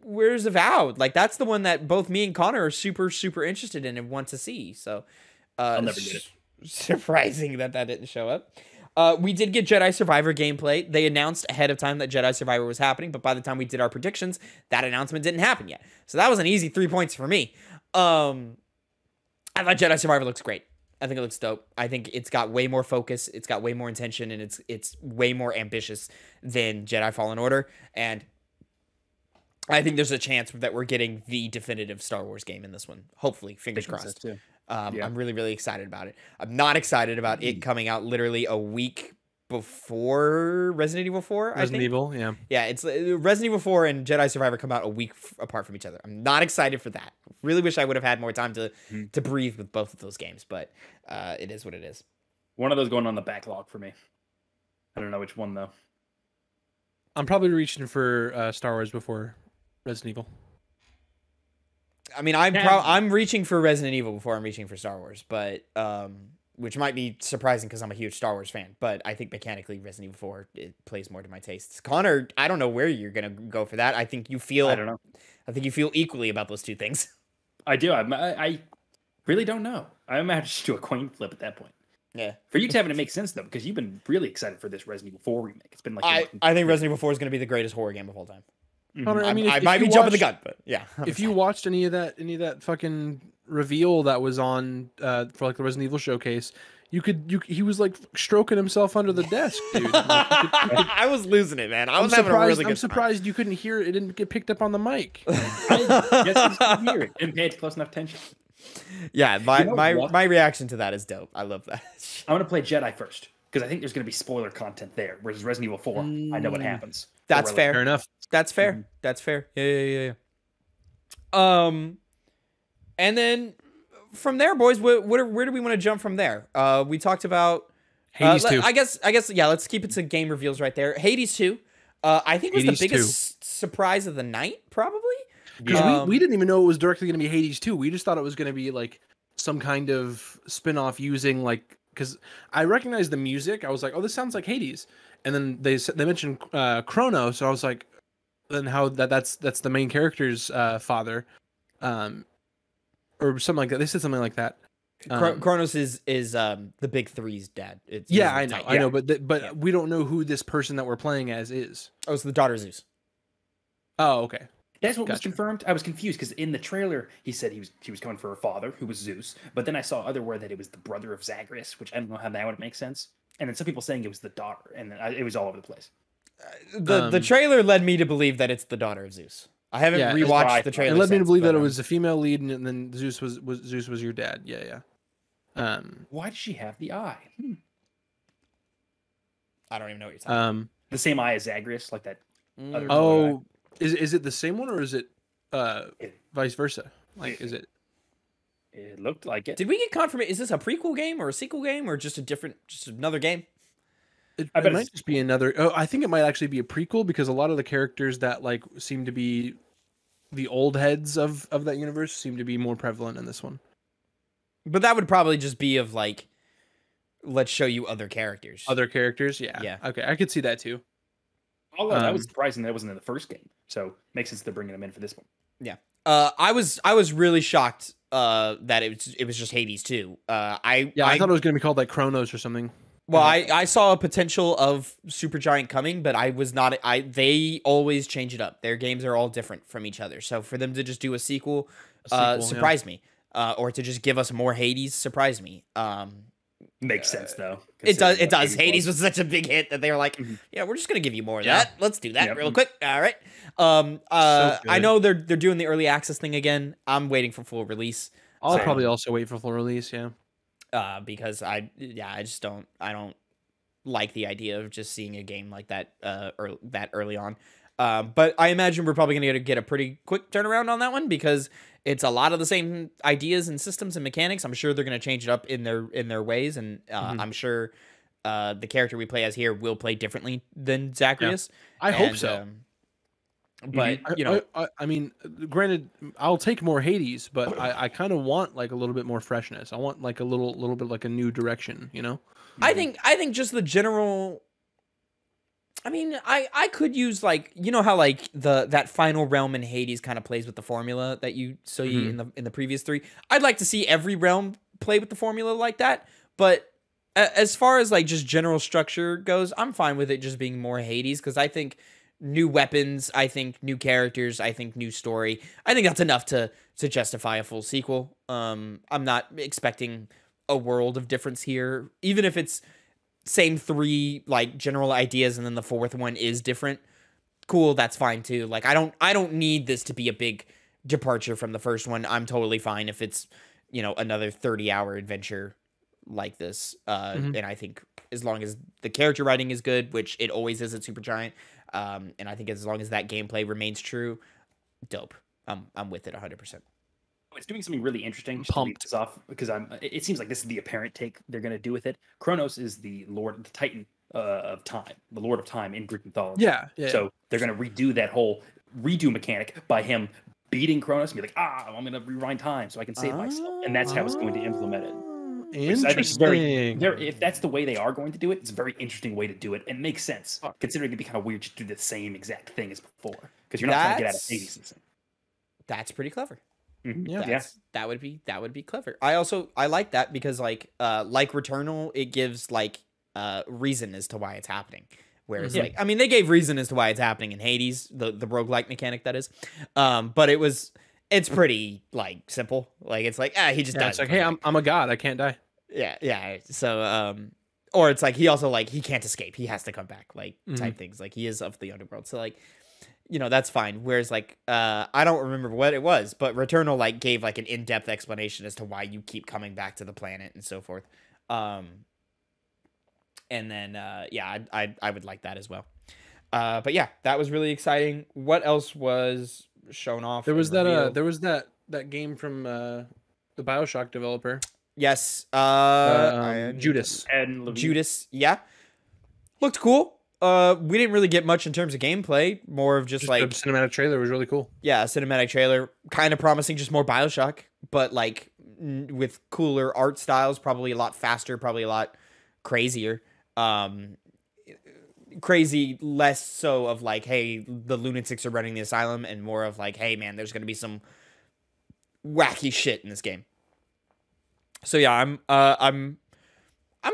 where's Avowed? Like, that's the one that both me and Connor are super, super interested in and want to see. So, I'll never get it. Surprising that didn't show up. We did get Jedi Survivor gameplay. They announced ahead of time that Jedi Survivor was happening, but by the time we did our predictions, that announcement didn't happen yet. So that was an easy 3 points for me. I thought Jedi Survivor looks great. I think it looks dope. I think it's got way more focus, it's got way more intention, and it's way more ambitious than Jedi Fallen Order. And I think there's a chance that we're getting the definitive Star Wars game in this one. Hopefully, fingers crossed. So I'm really, really excited about it. I'm not excited about it coming out literally a week before Resident Evil 4, Resident Evil, yeah. Yeah, it's Resident Evil 4 and Jedi Survivor come out a week apart from each other. I'm not excited for that. Really wish I would have had more time to breathe with both of those games, but it is what it is. One of those going on the backlog for me. I don't know which one, though. I'm probably reaching for Star Wars before Resident Evil. I mean, I'm reaching for Resident Evil before I'm reaching for Star Wars, but which might be surprising because I'm a huge Star Wars fan, but I think mechanically Resident Evil 4 it plays more to my tastes. Connor, I don't know where you're gonna go for that. I think you feel. I don't know. I think you feel equally about those two things. I do. I really don't know. I might have to just do a coin flip at that point. Yeah. For you, Tavin, it makes sense though because you've been really excited for this Resident Evil 4 remake. It's been like I think Resident Evil 4 is gonna be the greatest horror game of all time. Connor, I mean, I might be jumping the gun, but yeah. If you watched any of that fucking reveal that was on for like the Resident Evil showcase, he was like stroking himself under the desk, dude. Like, I was losing it, man. I'm surprised you couldn't hear it. It didn't get picked up on the mic. I guess you hear it. Didn't pay close enough attention. Yeah, my reaction to that is dope. I love that. I'm gonna play Jedi first because I think there's gonna be spoiler content there. Whereas Resident Evil 4, I know what happens. That's fair. Fair enough. That's fair. That's fair. Yeah. And then from there, boys, where do we want to jump from there? We talked about Hades 2. I guess yeah. Let's keep it to game reveals right there. Hades 2. I think was Hades the biggest surprise of the night, probably. Because we didn't even know it was directly going to be Hades 2. We just thought it was going to be like some kind of spin-off using like, because I recognized the music. I was like, oh, this sounds like Hades. And then they mentioned Chronos. So I was like, then how that's the main character's father, or something like that. They said something like that. Chronos is the big three's dad. I know, but we don't know who this person that we're playing as is. Oh, it's the daughter of Zeus. Oh, okay. That's what was confirmed. I was confused because in the trailer he said he was coming for her father, who was Zeus. But then I saw other word that it was the brother of Zagreus, which I don't know how that would make sense. And then some people saying it was the daughter, and it was all over the place. The trailer led me to believe that it's the daughter of Zeus. I haven't rewatched the trailer. It led me to believe that it was a female lead, and then Zeus was your dad. Yeah. Why does she have the eye? I don't even know what you're talking about. The same eye as Zagreus, like that. Other Oh, is it the same one or is it vice versa? Like, is it? It looked like it. Did we get confirmation? Is this a prequel game or a sequel game or just another game? It might just be another. Oh, I think it might actually be a prequel because a lot of the characters that like seem to be the old heads of that universe seem to be more prevalent in this one. But that would probably just be of like, let's show you other characters. Other characters, yeah. Yeah. Okay, I could see that too. Although that was surprising that wasn't in the first game, so makes sense they're bringing them in for this one. Yeah. I was really shocked that it was just Hades 2. I thought it was going to be called like Chronos or something. Well, I saw a potential of Supergiant coming, but I was not. They always change it up. Their games are all different from each other. So for them to just do a sequel surprised me, or to just give us more Hades surprised me. Makes sense though. It does. Hades was such a big hit that they were like, yeah, we're just gonna give you more of that. Let's do that real quick. All right. I know they're doing the early access thing again. I'm waiting for full release. I'll probably also wait for full release. Yeah. Because I don't like the idea of just seeing a game like that early on. But I imagine we're probably going to get a pretty quick turnaround on that one because it's a lot of the same ideas and systems and mechanics. I'm sure they're going to change it up in their ways, and I'm sure the character we play as here will play differently than Zagreus. Yeah. I hope so. But you know, I mean, granted, I'll take more Hades, but I kind of want like a little bit more freshness. I want like a little bit like a new direction, you know. I think just the general. I mean, I could use like, you know how like that final realm in Hades kind of plays with the formula that you in the previous three. I'd like to see every realm play with the formula like that, but as far as like just general structure goes, I'm fine with it just being more Hades because I think new weapons, I think new characters, I think new story. I think that's enough to justify a full sequel. I'm not expecting a world of difference here, even if it's same three like general ideas and then the fourth one is different. Cool, that's fine too. Like I don't need this to be a big departure from the first one. I'm totally fine if it's, you know, another 30-hour adventure like this. And I think as long as the character writing is good, which it always is at Supergiant, and I think as long as that gameplay remains true, dope. I'm with it 100%. It's doing something really interesting. Pumped this off because it seems like this is the apparent take they're going to do with it. Chronos is the Titan of time, the Lord of Time in Greek mythology. Yeah. So they're going to redo that whole redo mechanic by him beating Chronos and be like, I'm going to rewind time so I can save myself, and that's how it's going to implement it. Interesting. If that's the way they are going to do it, it's a very interesting way to do it. And makes sense, considering it'd be kind of weird to do the same exact thing as before. Because you're not trying to get out of babies. That's pretty clever. Yeah. That would be clever. I like that because like Returnal, it gives like reason as to why it's happening. Whereas like I mean they gave reason as to why it's happening in Hades, the roguelike mechanic that is. But it's pretty like simple. Like it's like he just dies. It's like, hey, I'm a god, I can't die. Yeah. So or it's like he also like he can't escape. He has to come back, like type things. Like he is of the underworld. So like that's fine. Whereas like I don't remember what it was, but Returnal like gave like an in-depth explanation as to why you keep coming back to the planet and so forth. And then I would like that as well. But yeah, that was really exciting. What else was shown off? There was that game from the BioShock developer. Yes. Judas. And Judas, yeah. Looked cool. We didn't really get much in terms of gameplay. More of just like the cinematic trailer was really cool. Yeah, a cinematic trailer, kind of promising just more BioShock, but like with cooler art styles, probably a lot faster, probably a lot crazier. Crazy less so of like, hey, the lunatics are running the asylum, and more of like, hey man, there's gonna be some wacky shit in this game. So yeah, I'm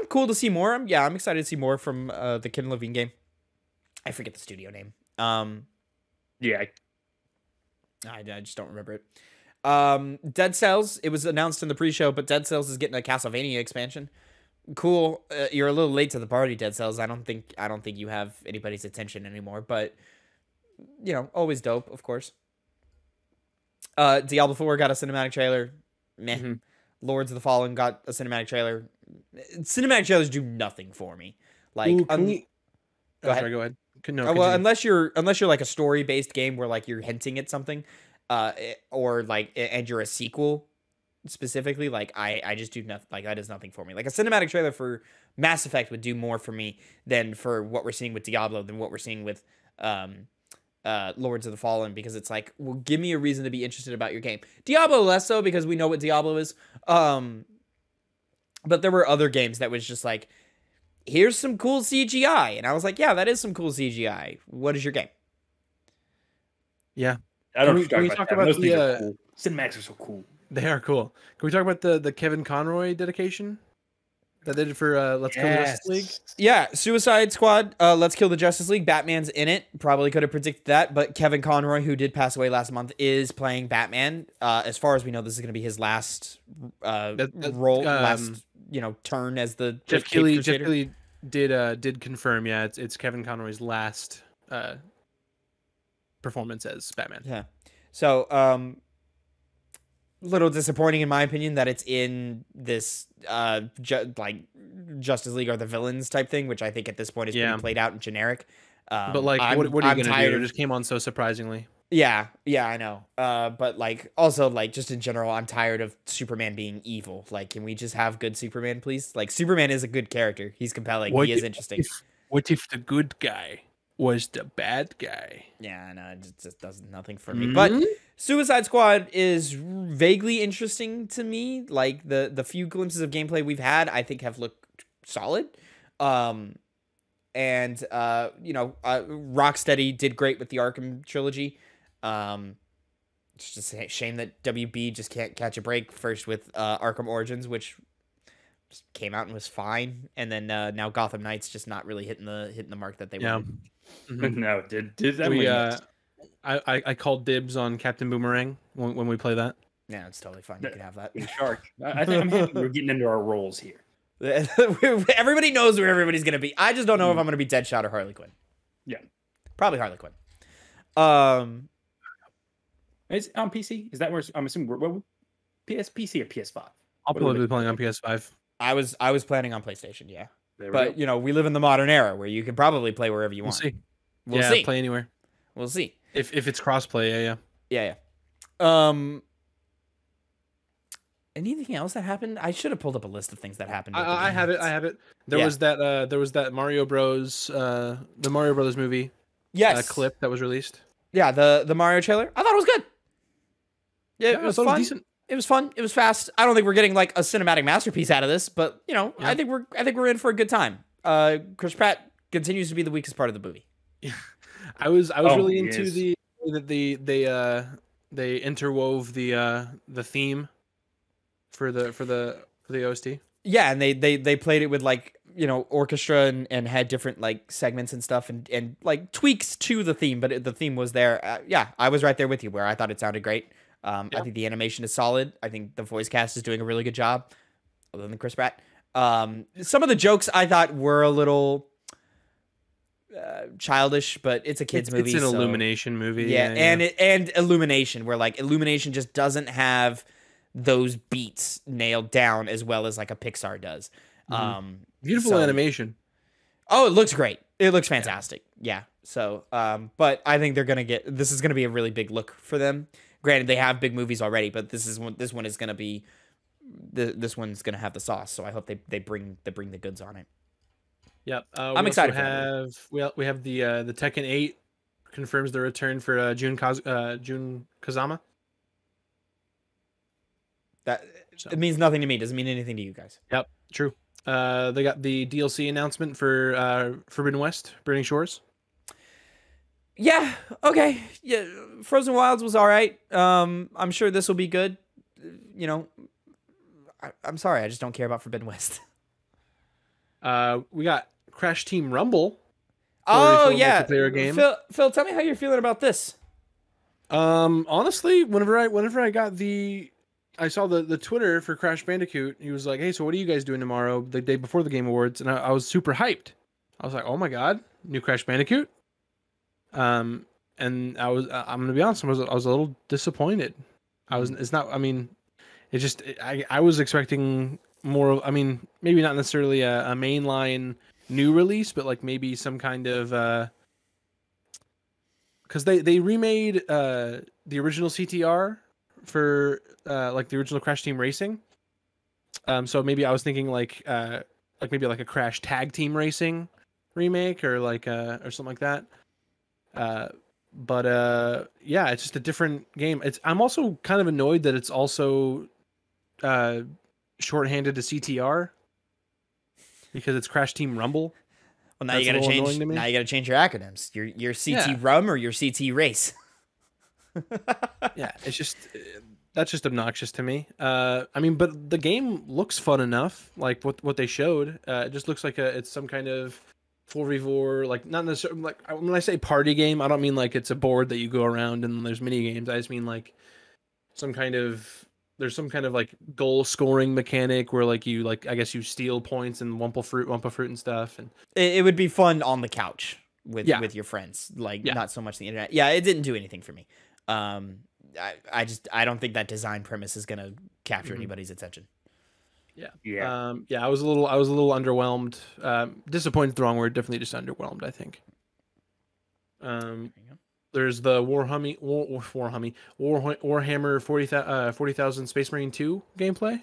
cool to see more. I'm excited to see more from the Ken Levine game. I forget the studio name. Yeah, I just don't remember it. Dead Cells, it was announced in the pre-show, but Dead Cells is getting a Castlevania expansion. Cool. You're a little late to the party, Dead Cells. I don't think you have anybody's attention anymore, but always dope, of course. Diablo 4 got a cinematic trailer. Meh. Lords of the Fallen got a cinematic trailer. Cinematic trailers do nothing for me. Like, Go ahead. Well, unless you're like a story-based game where like you're hinting at something, or like and you're a sequel. Specifically, like I just do nothing. Like that is nothing for me. Like a cinematic trailer for Mass Effect would do more for me than for what we're seeing with Diablo, than what we're seeing with Lords of the Fallen, because it's like, well, give me a reason to be interested about your game. Diablo less so because we know what Diablo is. But there were other games that was just like, here's some cool CGI, and I was like, yeah, that is some cool CGI. What is your game? Yeah, I don't. Can we talk about those things are cool. Cinematics are so cool. They are cool. Can we talk about the Kevin Conroy dedication that they did for Let's Kill the Justice League? Yeah, Suicide Squad, Let's Kill the Justice League. Batman's in it. Probably could have predicted that, but Kevin Conroy, who did pass away last month, is playing Batman. As far as we know, this is going to be his last role, last turn as the Jeff Keighley did confirm. Yeah, it's Kevin Conroy's last performance as Batman. Yeah. So, little disappointing in my opinion that it's in this Justice League are the villains type thing, which I think at this point is pretty played out and generic. But like, what are you gonna do? It just came on so surprisingly. Yeah, I know. But like, also like, just in general, I'm tired of Superman being evil. Like, can we just have good Superman, please? Like, Superman is a good character. He's compelling. He is interesting. What if the good guy was the bad guy? Yeah, no, it just does nothing for me. But Suicide Squad is vaguely interesting to me. Like the few glimpses of gameplay we've had, I think have looked solid. Rocksteady did great with the Arkham trilogy. It's just a shame that WB just can't catch a break first with Arkham Origins, which just came out and was fine, and then now Gotham Knights just not really hitting the mark that they wanted. No, did that I called dibs on Captain Boomerang when we play that. Yeah, it's totally fine. You can have that. Shark. I think I'm happy we're getting into our roles here. Everybody knows where everybody's gonna be. I just don't know if I'm gonna be Deadshot or Harley Quinn. Yeah, probably Harley Quinn. Is on PC? Is that where I'm assuming we're PC or PS5? I'll probably be playing on PS5. I was planning on PlayStation, yeah. But we live in the modern era where you can probably play wherever you want. We'll see. Play anywhere. We'll see. If it's crossplay, yeah. Anything else that happened? I should have pulled up a list of things that happened. I have it. There was that Mario Bros. The Mario Brothers movie. Yes. Clip that was released. Yeah, the Mario trailer. I thought it was good. Yeah, it was fun. Decent. It was fun. It was fast. I don't think we're getting like a cinematic masterpiece out of this, but you know, Yeah. I think we're in for a good time. Chris Pratt continues to be the weakest part of the movie. I was really he into is. the that they interwove the theme for the OST. Yeah, and they played it with like, you know, orchestra and had different like segments and stuff and like tweaks to the theme, but the theme was there. Yeah, I was right there with you where I thought it sounded great. I think the animation is solid. I think the voice cast is doing a really good job, other than Chris Pratt. Some of the jokes I thought were a little childish, but it's a kids movie. It's an so- Illumination movie. Yeah, and Illumination, where like Illumination just doesn't have those beats nailed down as well as like a Pixar does. Beautiful so- animation. Oh, it looks great. It looks fantastic. Yeah. So, but I think this is gonna be a really big look for them. Granted, they have big movies already, but this one is gonna be, this one's gonna have the sauce. So I hope they bring the goods on it. Yep. I'm excited for that. We have the Tekken 8 confirms the return for Jun Kazama. It means nothing to me. Doesn't mean anything to you guys. Yep, true. They got the DLC announcement for Forbidden West, Burning Shores. Yeah. Okay. Yeah. Frozen Wilds was all right. I'm sure this will be good. You know, I'm sorry. I just don't care about Forbidden West. We got Crash Team Rumble. Oh yeah. Multiplayer game. Phil, tell me how you're feeling about this. Honestly, whenever I got I saw the Twitter for Crash Bandicoot. He was like, "Hey, so what are you guys doing tomorrow, the day before the Game Awards?" And I was super hyped. I was like, "Oh my god, new Crash Bandicoot!" And I'm gonna be honest, I was a little disappointed. It's not. I mean, it just I was expecting more. I mean, maybe not necessarily a mainline new release, but like maybe some kind of because they remade the original CTR for like the original Crash Team Racing. So maybe I was thinking like maybe like a Crash Tag Team Racing remake or like or something like that. But yeah, it's just a different game. I'm also kind of annoyed that it's also shorthanded to CTR because it's Crash Team Rumble. Well, now That's you gotta a little change. annoying to me. Now you gotta change your acronyms. Your CT Yeah. Rum or your CT Race. Yeah, it's just that's just obnoxious to me. I mean, but the game looks fun enough. Like what they showed, it just looks like it's some kind of 4v4, like not necessarily like when I say party game, I don't mean like it's a board that you go around and there's mini games. I just mean like there's some kind of like goal scoring mechanic where like you like I guess you steal points and wumpa fruit and stuff. And It would be fun on the couch with your friends, like Yeah. not so much the internet. Yeah, it didn't do anything for me. I don't think that design premise is gonna capture anybody's attention. Yeah. I was a little underwhelmed. Disappointed is the wrong word. Definitely just underwhelmed, I think. There's the Warhammer 40,000 Space Marine 2 gameplay.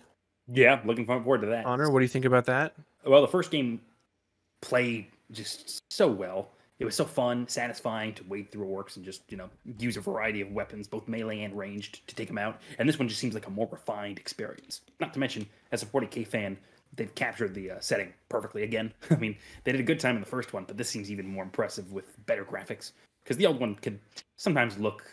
Yeah, looking forward to that. Honor, what do you think about that? Well, the first game played just so well. It was so fun, satisfying to wade through orcs and just, use a variety of weapons, both melee and ranged, to take them out. And this one just seems like a more refined experience. Not to mention, as a 40K fan, they've captured the setting perfectly again. I mean, they did a good time in the first one, but this seems even more impressive with better graphics. Because the old one could sometimes look,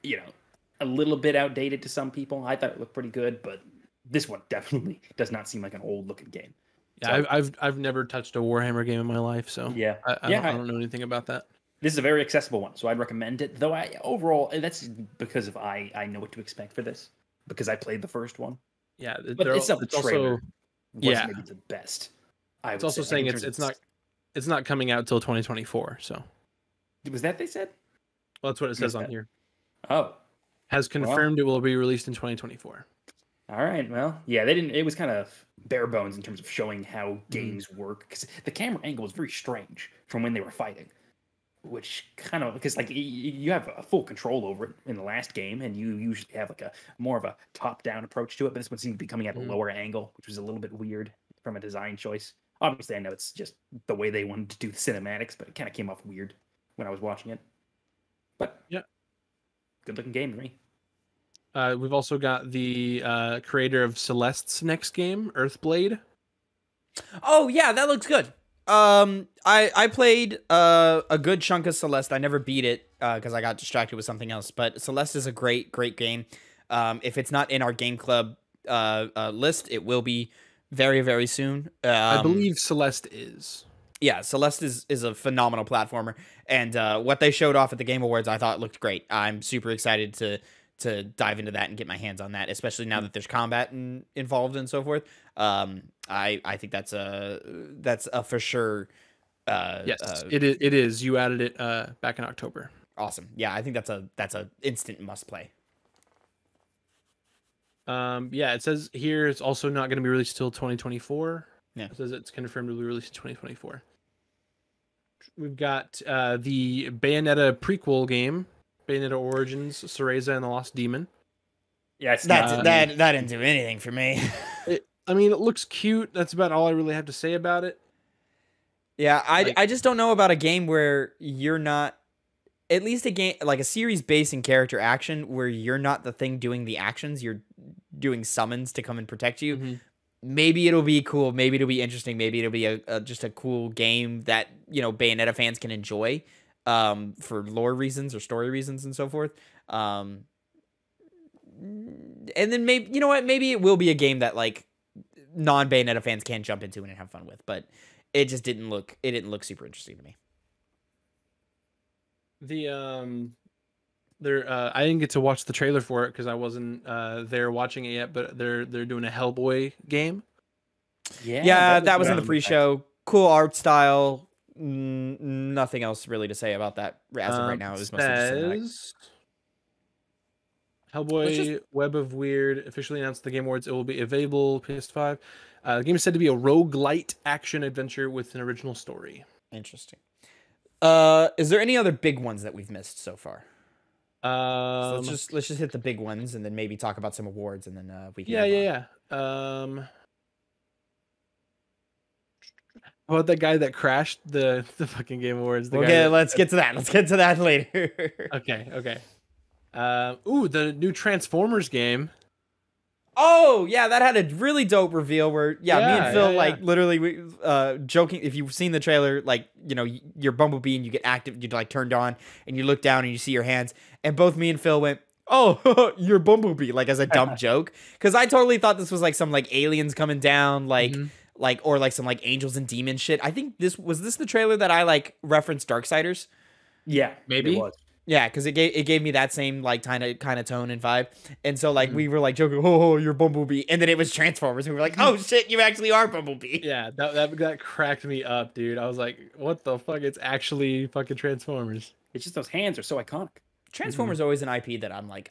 a little bit outdated to some people. I thought it looked pretty good, but this one definitely does not seem like an old-looking game. Yeah, So- I've never touched a Warhammer game in my life, so Yeah. I don't know anything about that. This is a very accessible one, so I'd recommend it. Though overall, that's because of I know what to expect for this because I played the first one. Yeah, But it's also wasn't yeah. maybe the best. it's also saying it's not coming out till 2024. So Was that they said? well, that's what it says Missed on that. here. Oh, Has confirmed it will be released in 2024. all right. Well, yeah, they didn't. It was kind of bare bones in terms of showing how games work because the camera angle was very strange from when they were fighting, which kind of because like you have a full control over it in the last game, and you usually have like a more of a top-down approach to it. But this one seemed to be coming at a lower angle, which was a little bit weird from a design choice. Obviously, I know it's just the way they wanted to do the cinematics, but it kind of came off weird when I was watching it. But Yeah. good looking game to me. We've also got the creator of Celeste's next game, Earthblade. Oh yeah, that looks good. I played a good chunk of Celeste. I never beat it because I got distracted with something else. But Celeste is a great game. If it's not in our game club list, it will be very, very soon. I believe Celeste is. Yeah, Celeste is a phenomenal platformer, and what they showed off at the Game Awards, I thought looked great. I'm super excited to dive into that and get my hands on that, especially now that there's combat involved and so forth. I think that's a for sure. Yes, it is. You added it back in October. Awesome. Yeah, I think that's a instant must play. Yeah, it says here it's also not going to be released till 2024. Yeah, it says it's confirmed to be released in 2024. We've got the Bayonetta prequel game, Bayonetta Origins, Cereza and the Lost Demon. Yeah, that didn't do anything for me. I mean, it looks cute. That's about all I really have to say about it. Yeah, I just don't know about a game where you're not, at least a game like a series based in character action where you're not the thing doing the actions, you're doing summons to come and protect you. Mm-hmm. Maybe it'll be cool. Maybe it'll be interesting. Maybe it'll be just a cool game that, you know, Bayonetta fans can enjoy for lore reasons or story reasons and so forth. And then maybe, you know what, maybe it will be a game that like non-Bayonetta fans can jump into and have fun with, but it just didn't look super interesting to me. I didn't get to watch the trailer for it because I wasn't there watching it yet, but they're doing a Hellboy game. Yeah, that was in the pre-show. Cool art style. Nothing else really to say about that as of right now. It was mostly just Hellboy Web of Weird officially announced the Game Awards. It will be available PS5. The game is said to be a roguelite action adventure with an original story. Interesting. Is there any other big ones that we've missed so far? So let's just hit the big ones and then maybe talk about some awards and then we can. Yeah. How about that guy that crashed the fucking Game Awards? Let's get to that. Let's get to that later. Okay. The new Transformers game. Oh yeah, that had a really dope reveal where me and Phil literally joking. If you've seen the trailer, like, you know, you're Bumblebee and you get active, you like turned on and you look down and you see your hands, and both me and Phil went, "Oh, you're Bumblebee," like as a dumb joke, because I totally thought this was like some like aliens coming down, like or like some like angels and demons shit. I think this was the trailer that I like referenced Darksiders. Yeah, maybe. It was. Yeah, because it gave me that same like kind of tone and vibe, and so like we were like joking, "Oh, you're Bumblebee," and then it was Transformers, and we were like, "Oh shit, you actually are Bumblebee." Yeah, that cracked me up, dude. I was like, "What the fuck? It's actually fucking Transformers." It's just those hands are so iconic. Transformers is always an IP that I'm like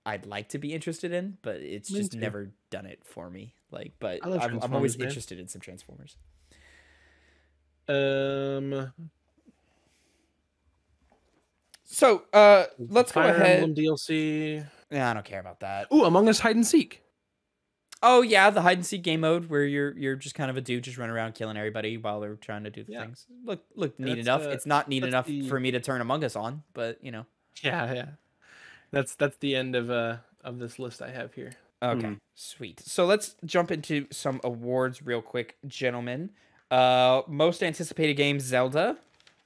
I'd like to be interested in, but it's just never done it for me. Like, but I'm always interested in some Transformers. So, let's go ahead. Emblem DLC. Yeah, I don't care about that. Ooh, Among Us Hide and Seek. Oh yeah, the hide and seek game mode where you're just kind of a dude just running around killing everybody while they're trying to do the things. Look neat enough. It's not neat enough for me to turn Among Us on, but you know. Yeah. That's the end of this list I have here. Okay, sweet. So let's jump into some awards real quick, gentlemen. Most anticipated game, Zelda.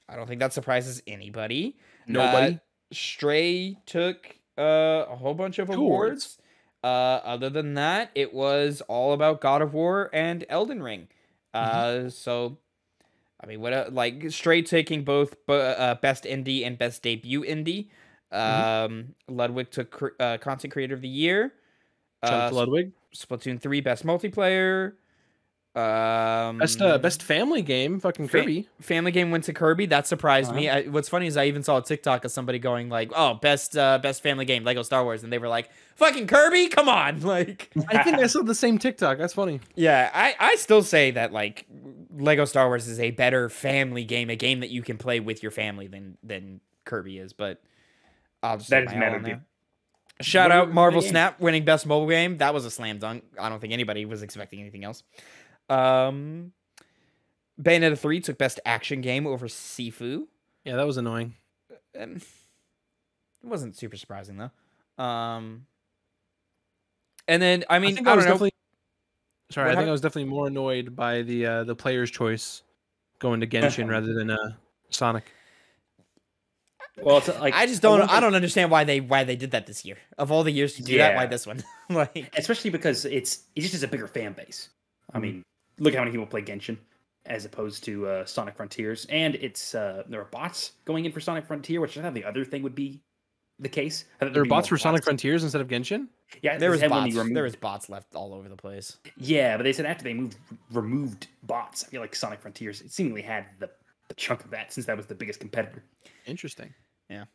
I don't think that surprises anybody. Nobody. Stray took a whole bunch of awards. Other than that, it was all about God of War and Elden Ring. So, I mean, what like Stray taking both best indie and best debut indie. Ludwig took content creator of the year. Ludwig. Splatoon 3 best multiplayer. Best family game, fucking Kirby. Family game went to Kirby. That surprised me. What's funny is I even saw a TikTok of somebody going like, "Oh, best family game, Lego Star Wars," and they were like, "Fucking Kirby, come on!" Like, I think I saw the same TikTok. That's funny. Yeah, I still say that like Lego Star Wars is a better family game, a game that you can play with your family than Kirby is. But I'll just that doesn't matter. Shout out Marvel Snap winning best mobile game. That was a slam dunk. I don't think anybody was expecting anything else. Bayonetta 3 took best action game over Sifu. Yeah, that was annoying. It wasn't super surprising though. And then I mean I don't know. Sorry, I think I was definitely more annoyed by the player's choice going to Genshin rather than Sonic. Well, it's like I just don't. I don't understand why they did that this year. Of all the years to do that, why this one? Like, especially because it just has a bigger fan base. I mean, look how many people play Genshin as opposed to Sonic Frontiers, and it's there are bots going in for Sonic Frontier, which I thought the other thing would be the case. There are bots for Sonic Frontiers instead of Genshin. Yeah, there was bots. There was bots left all over the place. Yeah, but they said after they removed bots, I feel like Sonic Frontiers it seemingly had the chunk of that since that was the biggest competitor. Interesting. Yeah.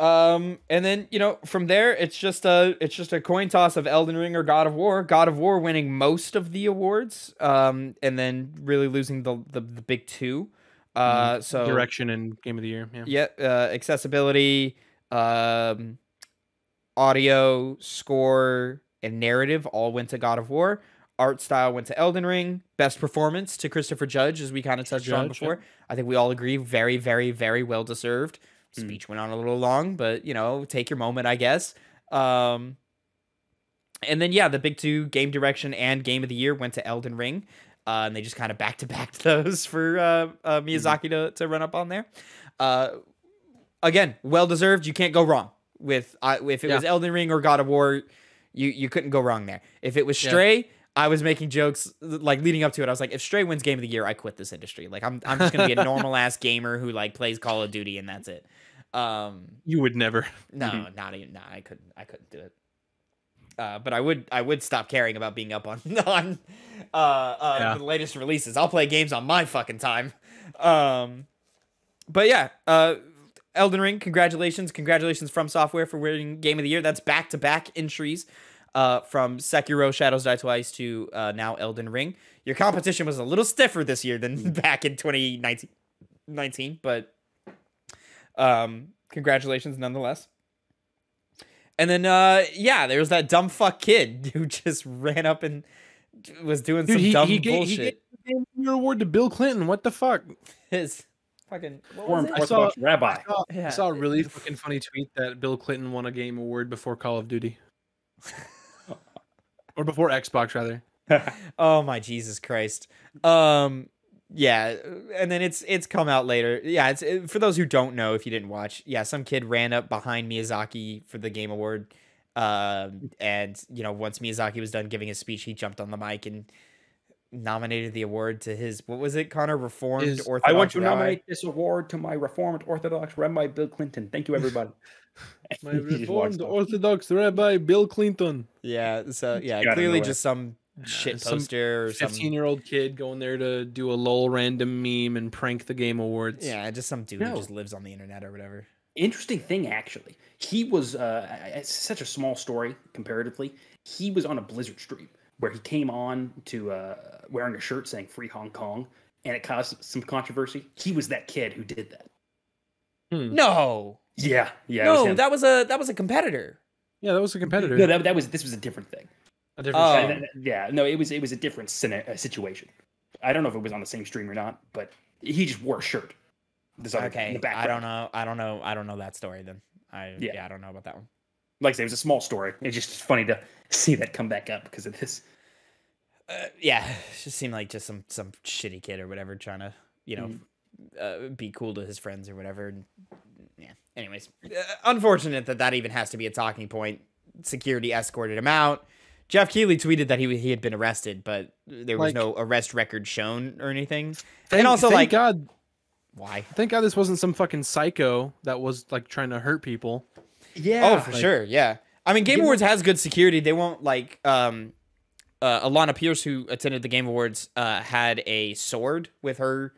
And then from there it's just a coin toss of Elden Ring or God of War. God of War winning most of the awards, and then really losing the big two. So direction and Game of the Year. Yeah. Accessibility, audio, score, and narrative all went to God of War. Art style went to Elden Ring. Best performance to Christopher Judge, as we kind of touched on before. Yeah. I think we all agree, very, very, very well deserved. Speech went on a little long, but take your moment, I guess. And then the big two, game direction and game of the year, went to Elden Ring. And they just kind of back-to-back those for Miyazaki to run up on there. Again, well deserved. You can't go wrong with if it was Elden Ring or God of War. You couldn't go wrong there. If it was Stray, I was making jokes like leading up to it. I was like, if Stray wins Game of the Year, I quit this industry. Like I'm just gonna be a normal ass gamer who like plays Call of Duty and that's it. You would never. No, not even. No, I couldn't do it. But I would stop caring about being up on the latest releases. I'll play games on my fucking time. But yeah, Elden Ring, congratulations from Software for winning Game of the Year. That's back-to-back entries from Sekiro Shadows Die Twice to now Elden Ring. Your competition was a little stiffer this year than back in 2019, but congratulations nonetheless. And then there was that dumb fuck kid who just ran up and was doing some dumb bullshit. He gave the Game of the Year award to Bill Clinton. What the fuck? His fucking Orthodox rabbi. I saw a really fucking funny tweet that Bill Clinton won a game award before Call of Duty. Or before Xbox, rather. Oh my Jesus Christ. Yeah, and then it's come out later. Yeah, for those who don't know, if you didn't watch, some kid ran up behind Miyazaki for the Game Award. And once Miyazaki was done giving his speech, he jumped on the mic and nominated the award to his, what was it, Connor? Reformed Orthodox I want to nominate this award to my Reformed Orthodox Rabbi Bill Clinton. Thank you, everybody. My Reformed Orthodox Rabbi Bill Clinton. Yeah, so clearly just some shit poster or some 15-year-old kid going there to do a lol random meme and prank the Game Awards. Yeah, just some dude who just lives on the internet or whatever. Interesting thing, actually. He was it's such a small story comparatively. He was on a Blizzard stream where he came on to wearing a shirt saying "Free Hong Kong," and it caused some controversy. He was that kid who did that. No. Yeah. No, that was a competitor. Yeah, that was a competitor. No, this was a different thing. A different. It was a different situation. I don't know if it was on the same stream or not, but he just wore a shirt. Okay, I don't know that story then. I don't know about that one. Like I say, it was a small story. It's just funny to see that come back up because of this. It just seemed like just some shitty kid or whatever trying to be cool to his friends or whatever. And, anyways, unfortunate that even has to be a talking point. Security escorted him out. Jeff Keighley tweeted that he had been arrested, but there was no arrest record shown or anything. Thank God. Why? Thank God this wasn't some fucking psycho that was like trying to hurt people. Yeah. Oh, for sure. Yeah. I mean, Game Awards has good security. They won't like Alana Pierce, who attended the Game Awards, had a sword with her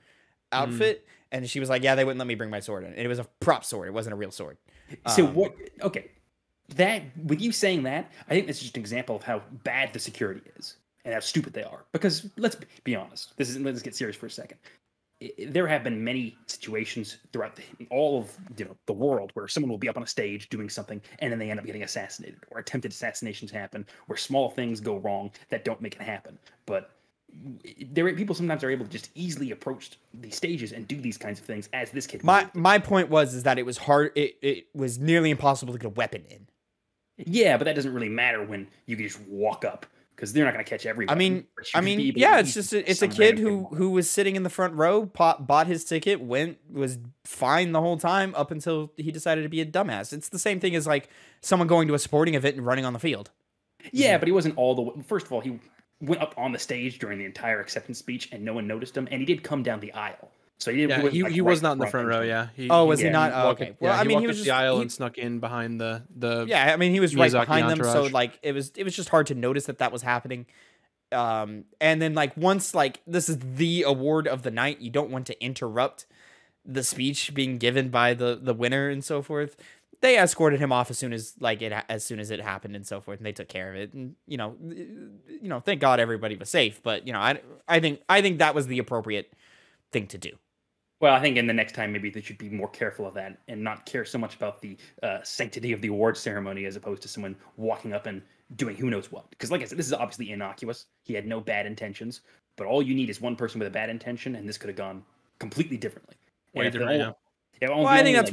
outfit, and she was like, "Yeah, they wouldn't let me bring my sword in. It was a prop sword. It wasn't a real sword." So what? Okay, that with you saying that, I think that's just an example of how bad the security is and how stupid they are. Because let's be honest. Let's get serious for a second. There have been many situations throughout all of the world where someone will be up on a stage doing something and then they end up getting assassinated, or attempted assassinations happen, where small things go wrong that don't make it happen. But people sometimes are able to just easily approach these stages and do these kinds of things, as this kid. My point was that it was hard. It was nearly impossible to get a weapon in. Yeah, but that doesn't really matter when you can just walk up because they're not going to catch everybody. Yeah, it's a kid who was sitting in the front row, bought his ticket, was fine the whole time up until he decided to be a dumbass. It's the same thing as like someone going to a sporting event and running on the field. Yeah, but he wasn't all the way. First of all, he went up on the stage during the entire acceptance speech, and no one noticed him. And he did come down the aisle, so he didn't. Yeah, he was not in the front row. Yeah. Was he not? Oh, okay. Well, I mean, he was just the aisle and snuck in behind the. Yeah, I mean, he was right behind them, entourage. so like it was just hard to notice that was happening. And then like once like this is the award of the night, you don't want to interrupt the speech being given by the winner and so forth. They escorted him off as soon as it happened and so forth, and they took care of it. And you know, thank God everybody was safe. But you know, I think that was the appropriate thing to do. Well, I think in the next time maybe they should be more careful of that and not care so much about the sanctity of the award ceremony as opposed to someone walking up and doing who knows what. Because like I said, this is obviously innocuous. He had no bad intentions, but all you need is one person with a bad intention, and this could have gone completely differently. Way different, yeah. Well, I think that's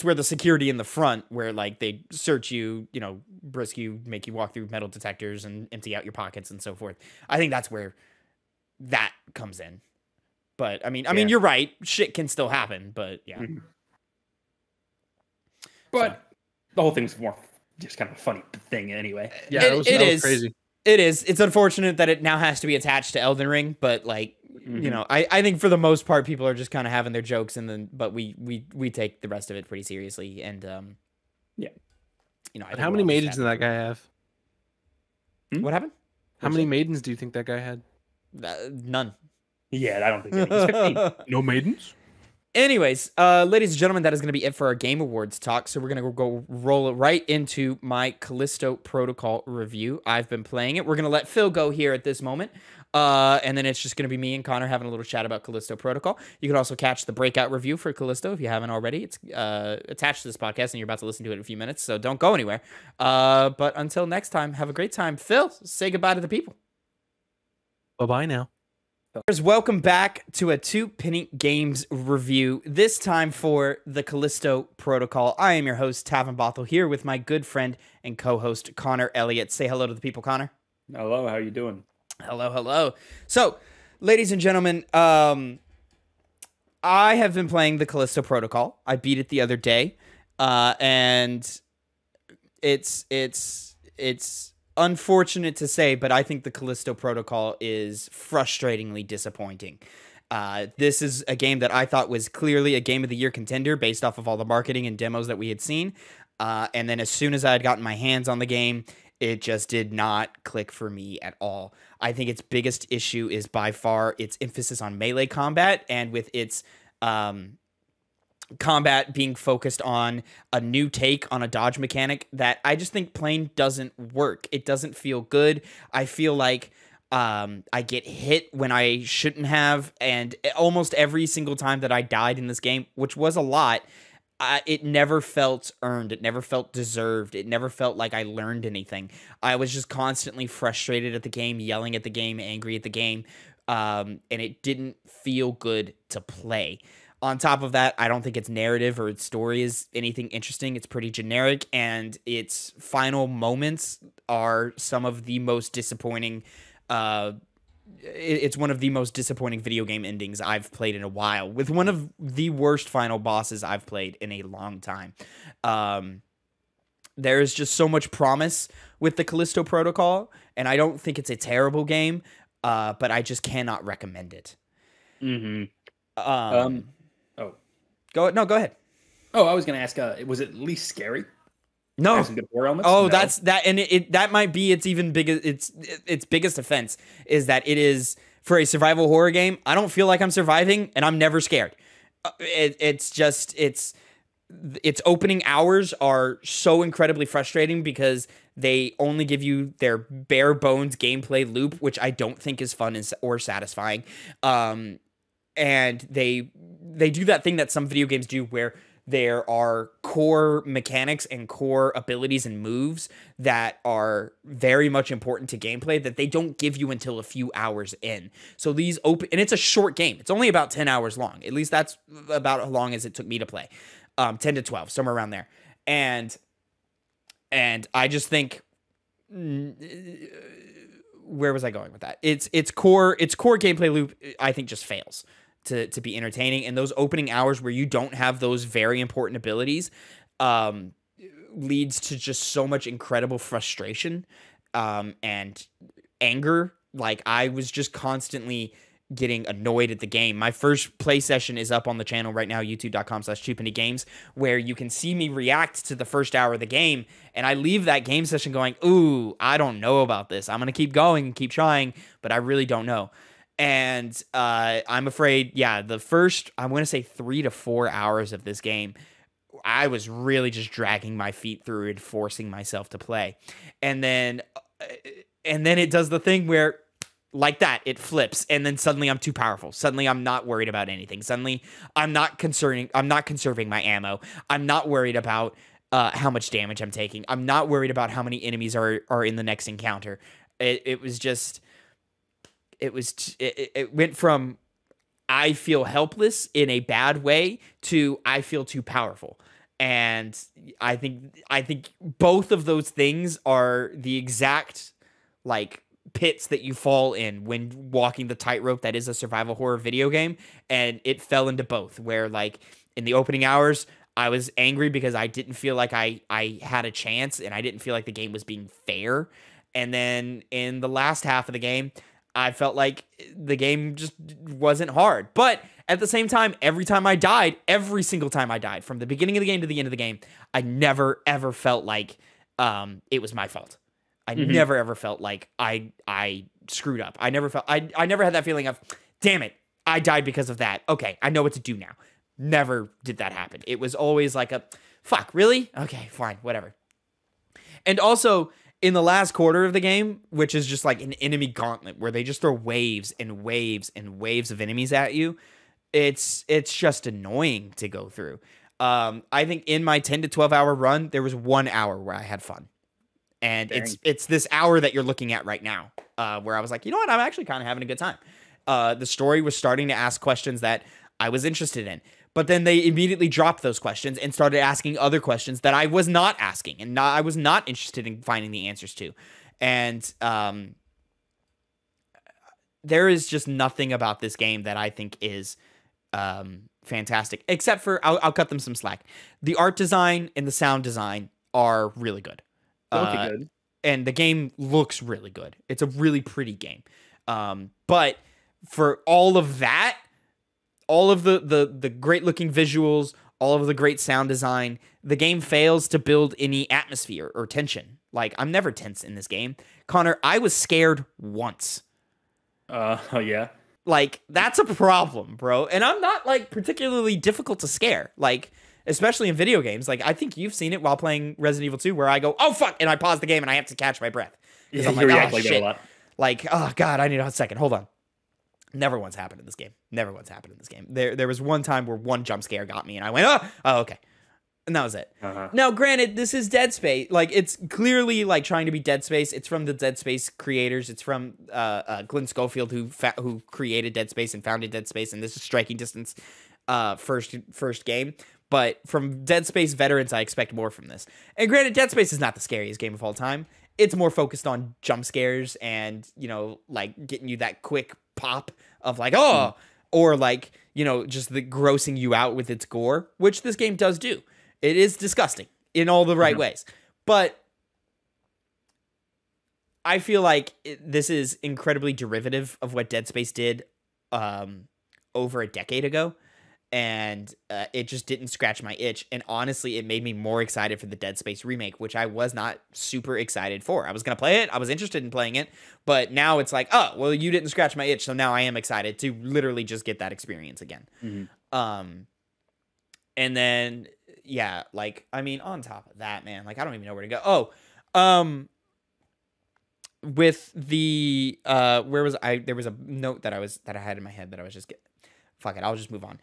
where the security in the front, where like they search you, you know, brisk you, make you walk through metal detectors and empty out your pockets and so forth. I think that's where that comes in. But I mean, you're right. Shit can still happen, but yeah. Mm-hmm. But the whole thing's more just kind of a funny thing anyway. Yeah, it was crazy. It is. It's unfortunate that it now has to be attached to Elden Ring, but like, you know, I think for the most part, people are just kind of having their jokes, but we take the rest of it pretty seriously. And yeah, you know, how many maidens did that guy have? What happened? How many maidens do you think that guy had? None. Yeah, I don't think that he's 15. No maidens? Anyways, ladies and gentlemen, that is going to be it for our Game Awards talk. So we're going to go roll it right into my Callisto Protocol review. I've been playing it. We're going to let Phil go here at this moment. And then it's just going to be me and Connor having a little chat about Callisto Protocol. You can also catch the breakout review for Callisto if you haven't already. It's attached to this podcast, and you're about to listen to it in a few minutes, so don't go anywhere. But until next time, have a great time. Phil, say goodbye to the people. Bye-bye now. Welcome back to a 2-Penny Games review, this time for the Callisto Protocol. I am your host, Tavin Bothel, here with my good friend and co-host, Connor Elliott. Say hello to the people, Connor. Hello, how you doing? Hello, hello. So, ladies and gentlemen, I have been playing the Callisto Protocol. I beat it the other day, and it's unfortunate to say, but I think the Callisto Protocol is frustratingly disappointing. This is a game that I thought was clearly a Game of the Year contender based off of all the marketing and demos that we had seen. And then as soon as I had gotten my hands on the game, it just did not click for me at all. I think its biggest issue is by far its emphasis on melee combat, and with its combat being focused on a new take on a dodge mechanic that I just think plain doesn't work. It doesn't feel good. I feel like I get hit when I shouldn't have, and almost every single time that I died in this game, which was a lot, it never felt earned. It never felt deserved. It never felt like I learned anything. I was just constantly frustrated at the game, yelling at the game, angry at the game, and it didn't feel good to play. On top of that, I don't think its narrative or its story is anything interesting. It's pretty generic, and its final moments are some of the most disappointing. It's one of the most disappointing video game endings I've played in a while, with one of the worst final bosses I've played in a long time. There is just so much promise with the Callisto Protocol, and I don't think it's a terrible game, but I just cannot recommend it. Mm-hmm. Go ahead. Oh, I was gonna ask. Was it at least scary? No. Some good horror elements? Oh, No. that's that, and that might be its even biggest. Its biggest offense is that it is, for a survival horror game, I don't feel like I'm surviving, and I'm never scared. It's just its opening hours are so incredibly frustrating because they only give you their bare bones gameplay loop, which I don't think is fun or satisfying. And they do that thing that some video games do where there are core mechanics and core abilities and moves that are very much important to gameplay that they don't give you until a few hours in. So these and it's a short game. It's only about 10 hours long. At least that's about how long as it took me to play. 10 to 12, somewhere around there. And And I just think, where was I going with that? Its core gameplay loop, I think, just fails to be entertaining. And those opening hours where you don't have those very important abilities, leads to just so much incredible frustration, and anger. Like, I was just constantly getting annoyed at the game. My first play session is up on the channel right now, youtube.com/2pennygames, where you can see me react to the first hour of the game, and I leave that game session going, ooh, I don't know about this. I'm going to keep going and keep trying, but I really don't know. And I'm afraid, the first, I'm going to say 3 to 4 hours of this game, I was really just dragging my feet through and forcing myself to play. And then it does the thing where, like that, it flips, and then suddenly I'm too powerful. Suddenly I'm not worried about anything. Suddenly I'm not conserving my ammo. I'm not worried about how much damage I'm taking. I'm not worried about how many enemies are in the next encounter. It went from I feel helpless in a bad way to I feel too powerful. And I think both of those things are the exact, like, pits that you fall in when walking the tightrope that is a survival horror video game. And it fell into both, where, like, in the opening hours, I was angry because I didn't feel like I had a chance, and I didn't feel like the game was being fair. And then in the last half of the game, I felt like the game just wasn't hard. But at the same time, every single time I died, from the beginning of the game to the end of the game, I never, ever felt like it was my fault. I never, ever felt like I screwed up. I never had that feeling of, damn it, I died because of that. Okay, I know what to do now. Never did that happen. It was always like a, fuck, really? Okay, fine, whatever. And also, in the last quarter of the game, which is just like an enemy gauntlet where they just throw waves and waves and waves of enemies at you, it's just annoying to go through. I think in my 10 to 12 hour run, there was 1 hour where I had fun. And it's this hour that you're looking at right now, where I was like, you know what? I'm actually kind of having a good time. The story was starting to ask questions that I was interested in. But then they immediately dropped those questions and started asking other questions that I was not asking, and I was not interested in finding the answers to. And there is just nothing about this game that I think is fantastic, except for, I'll cut them some slack. The art design and the sound design are really good. Good. And the game looks really good. It's a really pretty game. But for all of that, all of the great looking visuals, all of the great sound design, the game fails to build any atmosphere or tension. Like, I'm never tense in this game. Connor, I was scared once. Yeah. Like, that's a problem, bro. And I'm not, like, particularly difficult to scare. Like, especially in video games. Like, I think you've seen it while playing Resident Evil 2, where I go, oh, fuck, and I pause the game and I have to catch my breath. Because I'm like, oh, shit. Like, oh, God, I need a second. Hold on. Never once happened in this game. Never once happened in this game. There was one time where one jump scare got me, and I went, oh, okay. And that was it. Now, granted, this is Dead Space. Like, it's clearly, like, trying to be Dead Space. It's from the Dead Space creators. It's from Glenn Schofield, who created Dead Space and founded Dead Space, and this is striking distance first game. But from Dead Space veterans, I expect more from this. And granted, Dead Space is not the scariest game of all time. It's more focused on jump scares and, you know, like, getting you that quick pop of, like, oh, or, like, you know, just the grossing you out with its gore, which this game does do. It is disgusting in all the right ways. But I feel like this is incredibly derivative of what Dead Space did over a decade ago. And it just didn't scratch my itch. And honestly, it made me more excited for the Dead Space remake, which I was not super excited for. I was going to play it. I was interested in playing it. But now it's like, oh, well, you didn't scratch my itch. So now I am excited to literally just get that experience again. And then, yeah, like, I mean, on top of that, man, like, I don't even know where to go. With the, where was I? There was a note that I had in my head that I was just fuck it. I'll just move on.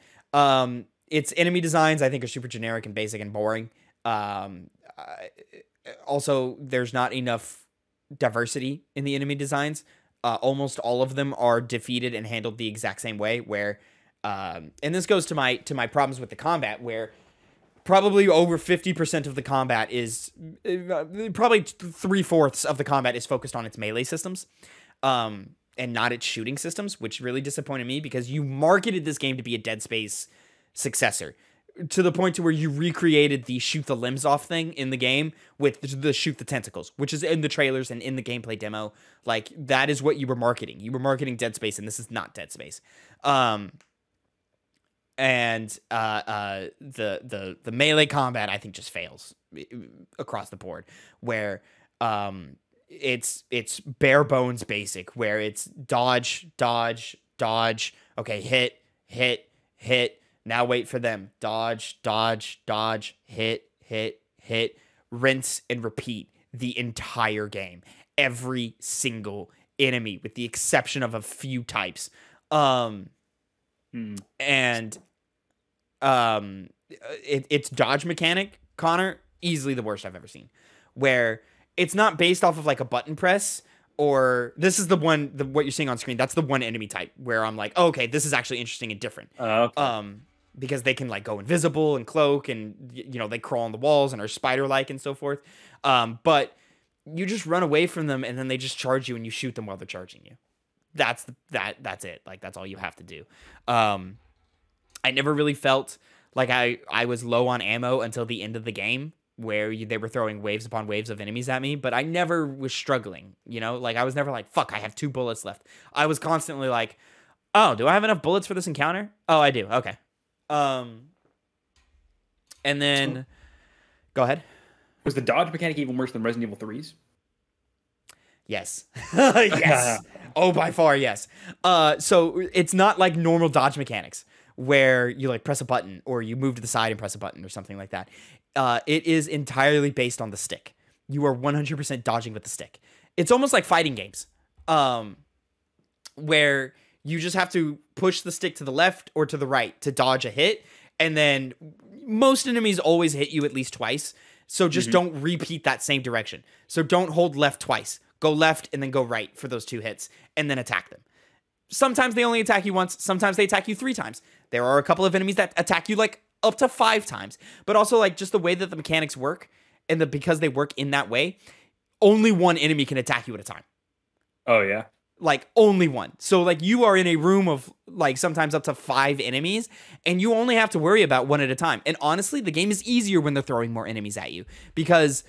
Its enemy designs, I think, are super generic and basic and boring. Also, there's not enough diversity in the enemy designs. Almost all of them are defeated and handled the exact same way, where, and this goes to my problems with the combat, where probably over 50% of the combat is probably 3/4 of the combat is focused on its melee systems, and not its shooting systems, which really disappointed me because you marketed this game to be a Dead Space successor, to the point to where you recreated the shoot the limbs off thing in the game with the shoot the tentacles, which is in the trailers and in the gameplay demo. Like, that is what you were marketing. You were marketing Dead Space, and this is not Dead Space. And the melee combat, I think, just fails across the board, where it's bare bones basic, where it's dodge, dodge, dodge, okay, hit, hit, hit, now wait for them, dodge, dodge, dodge, hit, hit, hit, rinse and repeat the entire game. Every single enemy, with the exception of a few types. And it's dodge mechanic, Connor, easily the worst I've ever seen, where it's not based off of like a button press, or this is what you're seeing on screen. That's the one enemy type where I'm like, oh, okay, this is actually interesting and different. Okay. Because they can like go invisible and cloak, and you know, they crawl on the walls and are spider-like and so forth. But you just run away from them, and then they just charge you, and you shoot them while they're charging you. That's it. Like, that's all you have to do. I never really felt like I was low on ammo until the end of the game, where they were throwing waves upon waves of enemies at me, but I never was struggling, you know? Like, I was never like, fuck, I have 2 bullets left. I was constantly like, oh, do I have enough bullets for this encounter? Oh, I do. Okay. And then go ahead. Was the dodge mechanic even worse than Resident Evil 3's? Yes. Yes. Oh, by far, yes. So it's not like normal dodge mechanics where you like press a button or you move to the side and press a button or something like that. It is entirely based on the stick. You are 100% dodging with the stick. It's almost like fighting games, where you just have to push the stick to the left or to the right to dodge a hit. And then most enemies always hit you at least twice. So just don't repeat that same direction. So don't hold left twice. Go left and then go right for those 2 hits and then attack them. Sometimes they only attack you once. Sometimes they attack you 3 times. There are a couple of enemies that attack you like up to 5 times. But also, like, just the way that the mechanics work, and because they work in that way, only one enemy can attack you at a time. Oh, yeah. Like, only one. So, like, you are in a room of, like, sometimes up to 5 enemies, and you only have to worry about one at a time. And honestly, the game is easier when they're throwing more enemies at you, because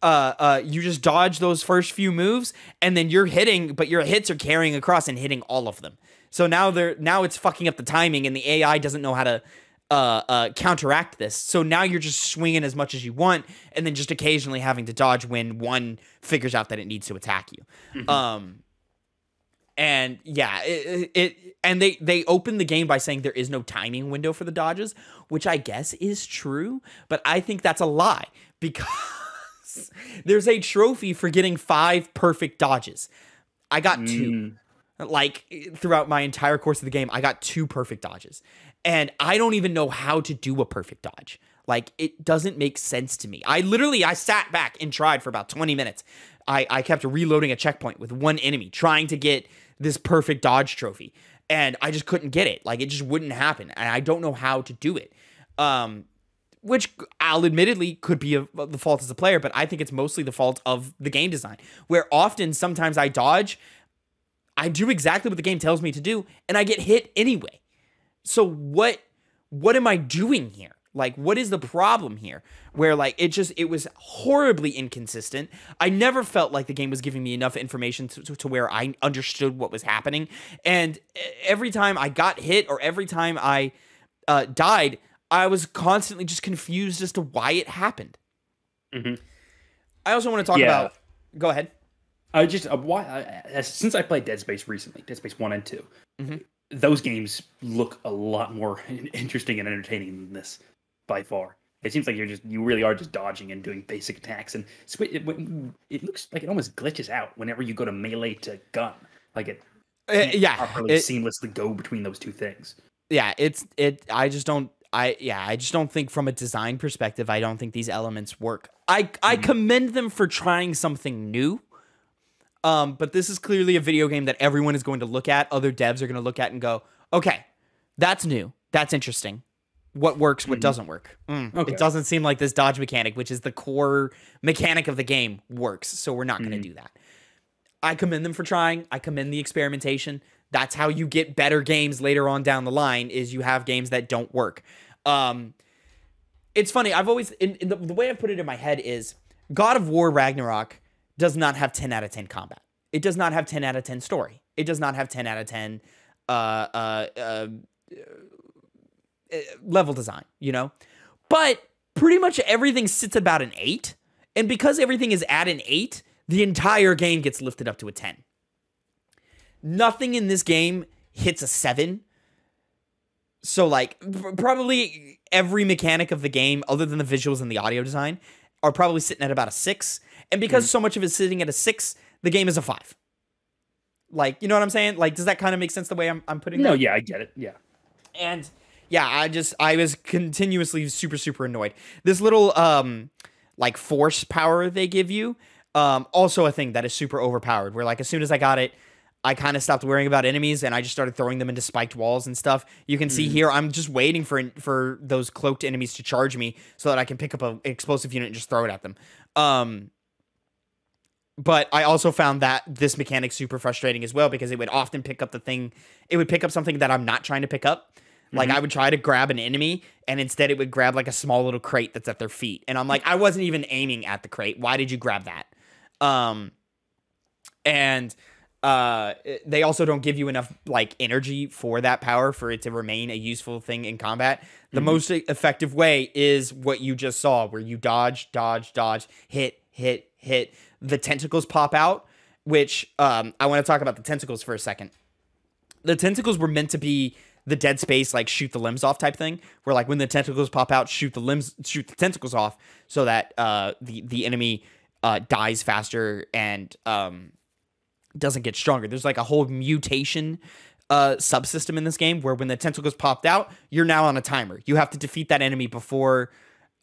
you just dodge those first few moves, and then you're hitting, but your hits are carrying across and hitting all of them. So now it's fucking up the timing, and the AI doesn't know how to counteract this. So now you're just swinging as much as you want, and then just occasionally having to dodge when one figures out that it needs to attack you. And yeah, and they open the game by saying there is no timing window for the dodges, which I guess is true, but I think that's a lie, because there's a trophy for getting 5 perfect dodges. I got 2. Like, throughout my entire course of the game, I got 2 perfect dodges. And I don't even know how to do a perfect dodge. Like, it doesn't make sense to me. I sat back and tried for about 20 minutes. I kept reloading a checkpoint with one enemy, trying to get this perfect dodge trophy. And I just couldn't get it. Like, it just wouldn't happen. And I don't know how to do it. Which I'll admittedly could be the fault as a player, but I think it's mostly the fault of the game design, where often, sometimes I dodge, I do exactly what the game tells me to do, and I get hit anyway. So what am I doing here? Like, what is the problem here? Where, like, it was horribly inconsistent. I never felt like the game was giving me enough information to where I understood what was happening. And every time I got hit or every time I died, I was constantly just confused as to why it happened. I also want to talk about... Go ahead. Since I played Dead Space recently, Dead Space 1 and 2, those games look a lot more interesting and entertaining than this, by far. It seems like you really are just dodging and doing basic attacks, and it looks like it almost glitches out whenever you go to melee to gun. Like it properly seamlessly go between those 2 things. Yeah, I just don't think from a design perspective, I don't think these elements work. I commend them for trying something new. But this is clearly a video game that everyone is going to look at. Other devs are going to look at and go, okay, that's new. That's interesting. what works, what doesn't work. Okay. It doesn't seem like this dodge mechanic, which is the core mechanic of the game, works. So we're not going to do that. I commend them for trying. I commend the experimentation. That's how you get better games later on down the line, is you have games that don't work. It's funny. I've always, the way I've put it in my head is God of War Ragnarok does not have 10 out of 10 combat. It does not have 10 out of 10 story. It does not have 10 out of 10 level design, you know? But pretty much everything sits about an 8. And because everything is at an 8, the entire game gets lifted up to a 10. Nothing in this game hits a 7. So, like, probably every mechanic of the game, other than the visuals and the audio design, are probably sitting at about a 6. And because so much of it is sitting at a 6, the game is a 5. Like, you know what I'm saying? Like, does that kind of make sense the way I'm putting that? No, yeah, I get it. Yeah. And yeah, I was continuously super annoyed. This little like force power they give you, also a thing that is super overpowered, where like as soon as I got it, I kind of stopped worrying about enemies and I just started throwing them into spiked walls and stuff. You can see here, I'm just waiting for those cloaked enemies to charge me so that I can pick up an explosive unit and just throw it at them. But I also found that this mechanic super frustrating as well, because it would often pick up it would pick up something that I'm not trying to pick up. Like I would try to grab an enemy and instead it would grab like a small little crate that's at their feet. And I'm like, I wasn't even aiming at the crate. Why did you grab that? They also don't give you enough like energy for that power for it to remain a useful thing in combat. The most effective way is what you just saw, where you dodge, hit. The tentacles pop out, which I want to talk about the tentacles for a second. The tentacles were meant to be the Dead Space, like shoot the limbs off type thing, where like when the tentacles pop out, shoot the tentacles off so that the enemy dies faster and doesn't get stronger. There's like a whole mutation subsystem in this game where when the tentacles popped out, you're now on a timer. You have to defeat that enemy before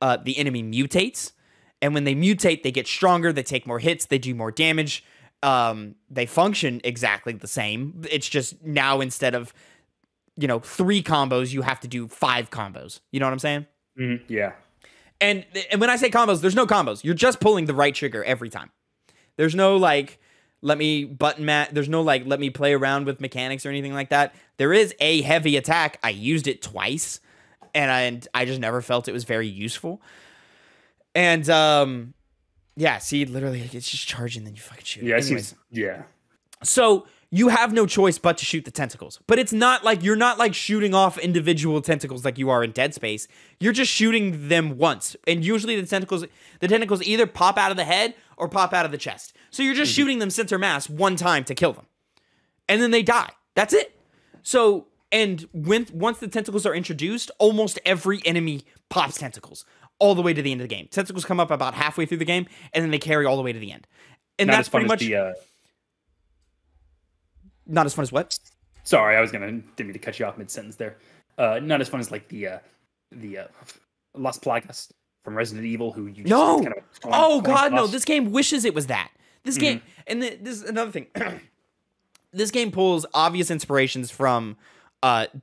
the enemy mutates. And when they mutate, they get stronger, they take more hits, they do more damage. They function exactly the same. It's just now instead of, 3 combos, you have to do 5 combos. You know what I'm saying? Yeah. And when I say combos, there's no combos. You're just pulling the right trigger every time. There's no like, let me there's no like, let me play around with mechanics or anything like that. There is a heavy attack. I used it twice and I just never felt it was very useful. And, yeah, see, literally, it's just charging, then you fucking shoot. Yeah, Anyways. yeah. So, you have no choice but to shoot the tentacles. But it's not like, you're not like shooting off individual tentacles like you are in Dead Space. You're just shooting them once. And usually the tentacles either pop out of the head or pop out of the chest. So you're just shooting them center mass one time to kill them. And then they die. That's it. So, and once the tentacles are introduced, almost every enemy pops tentacles all the way to the end of the game. Tentacles come up about halfway through the game, and then they carry all the way to the end. And Not that's as fun pretty much... Not as fun as what? Sorry, didn't mean to cut you off mid-sentence there. Not as fun as like the Las Plagas from Resident Evil, who you just No! kind of God, no. This game wishes it was that. This game... And this is another thing. This game pulls obvious inspirations from...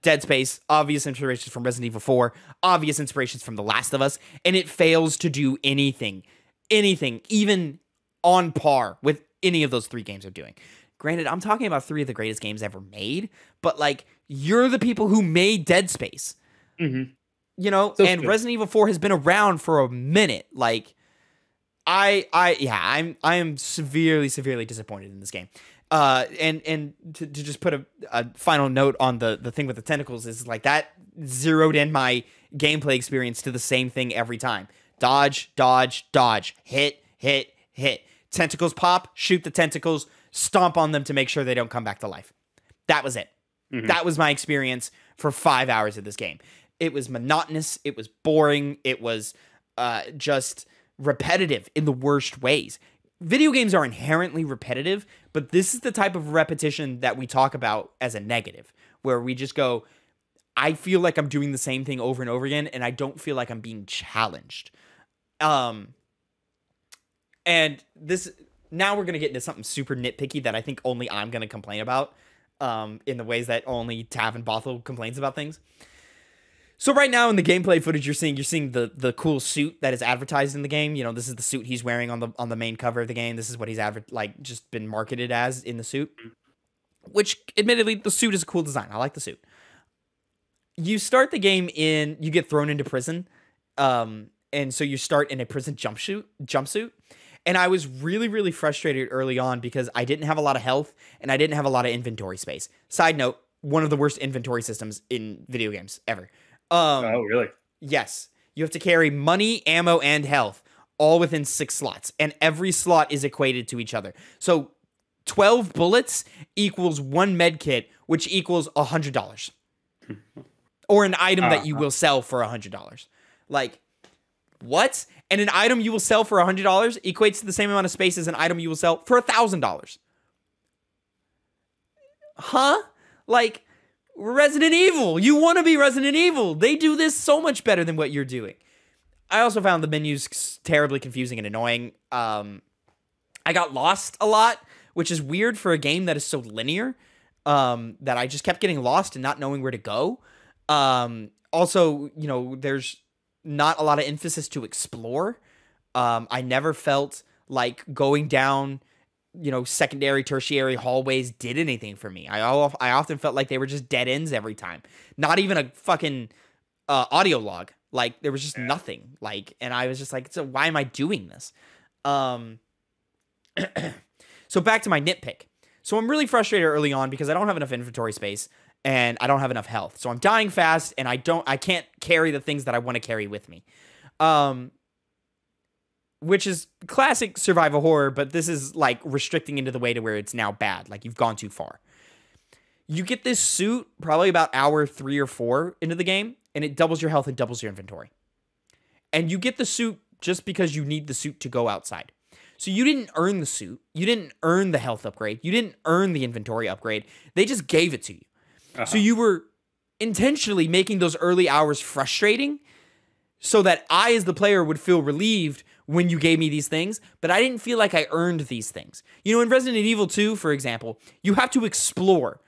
Dead Space, obvious inspirations from Resident Evil 4, obvious inspirations from The Last of Us, and it fails to do anything, even on par with any of those 3 games are doing. Granted, I'm talking about 3 of the greatest games ever made, but like, you're the people who made Dead Space. And Resident Evil 4 has been around for a minute. Like, I am severely disappointed in this game. And to just put a final note on the thing with the tentacles is like that zeroed in my gameplay experience to the same thing every time. Dodge, hit. Tentacles pop, shoot the tentacles, stomp on them to make sure they don't come back to life. That was it. That was my experience for 5 hours of this game. It was monotonous. It was boring. It was just repetitive in the worst ways. Video games are inherently repetitive, but this is the type of repetition that we talk about as a negative, where we just go, I feel like I'm doing the same thing over and over again, and I don't feel like I'm being challenged. And this, now we're going to get into something super nitpicky that I think only I'm going to complain about, in the ways that only Tavin Bothel complains about things. So right now in the gameplay footage you're seeing the cool suit that is advertised in the game. You know, this is the suit he's wearing on the main cover of the game. This is what he's just been marketed as in the suit. Which admittedly the suit is a cool design. I like the suit. You start the game you get thrown into prison. And so you start in a prison jumpsuit. And I was really, really frustrated early on because I didn't have a lot of health and I didn't have a lot of inventory space. Side note, one of the worst inventory systems in video games ever. Oh, really? Yes. You have to carry money, ammo, and health all within 6 slots. And every slot is equated to each other. So 12 bullets equals 1 med kit, which equals $100. Or an item that you will sell for $100. Like, what? And an item you will sell for $100 equates to the same amount of space as an item you will sell for $1,000. Huh? Like, Resident Evil. You want to be Resident Evil. They do this so much better than what you're doing. I also found the menus terribly confusing and annoying. I got lost a lot, which is weird for a game that is so linear, that I just kept getting lost and not knowing where to go. Also, you know, there's not a lot of emphasis to explore. I never felt like going down, you know, secondary, tertiary hallways did anything for me. I often felt like they were just dead ends every time. Not even a fucking audio log. Like, there was just nothing. Like, and I was just like, so why am I doing this? So back to my nitpick. So I'm really frustrated early on because I don't have enough inventory space and I don't have enough health. So I'm dying fast and I can't carry the things that I want to carry with me. Which is classic survival horror, but this is like restricting into the way to where it's now bad. Like, you've gone too far. You get this suit probably about hour 3 or 4 into the game, and it doubles your health and doubles your inventory. And you get the suit just because you need the suit to go outside. So you didn't earn the suit. You didn't earn the health upgrade. You didn't earn the inventory upgrade. They just gave it to you. So you were intentionally making those early hours frustrating so that I, as the player, would feel relieved when you gave me these things, but I didn't feel like I earned these things. You know, in Resident Evil 2, for example, you have to explore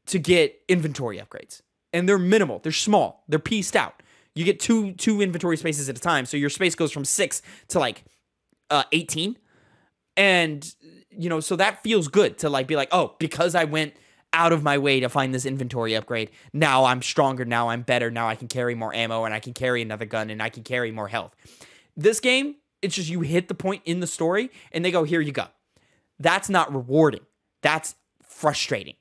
to get inventory upgrades. And they're minimal. They're small. They're pieced out. You get two inventory spaces at a time, so your space goes from 6 to, like, 18. And, you know, so that feels good to, like, be like, oh, because I went out of my way to find this inventory upgrade, now I'm stronger, now I'm better, now I can carry more ammo, and I can carry another gun, and I can carry more health. This game, it's just you hit the point in the story, and they go, here you go. That's not rewarding. That's frustrating.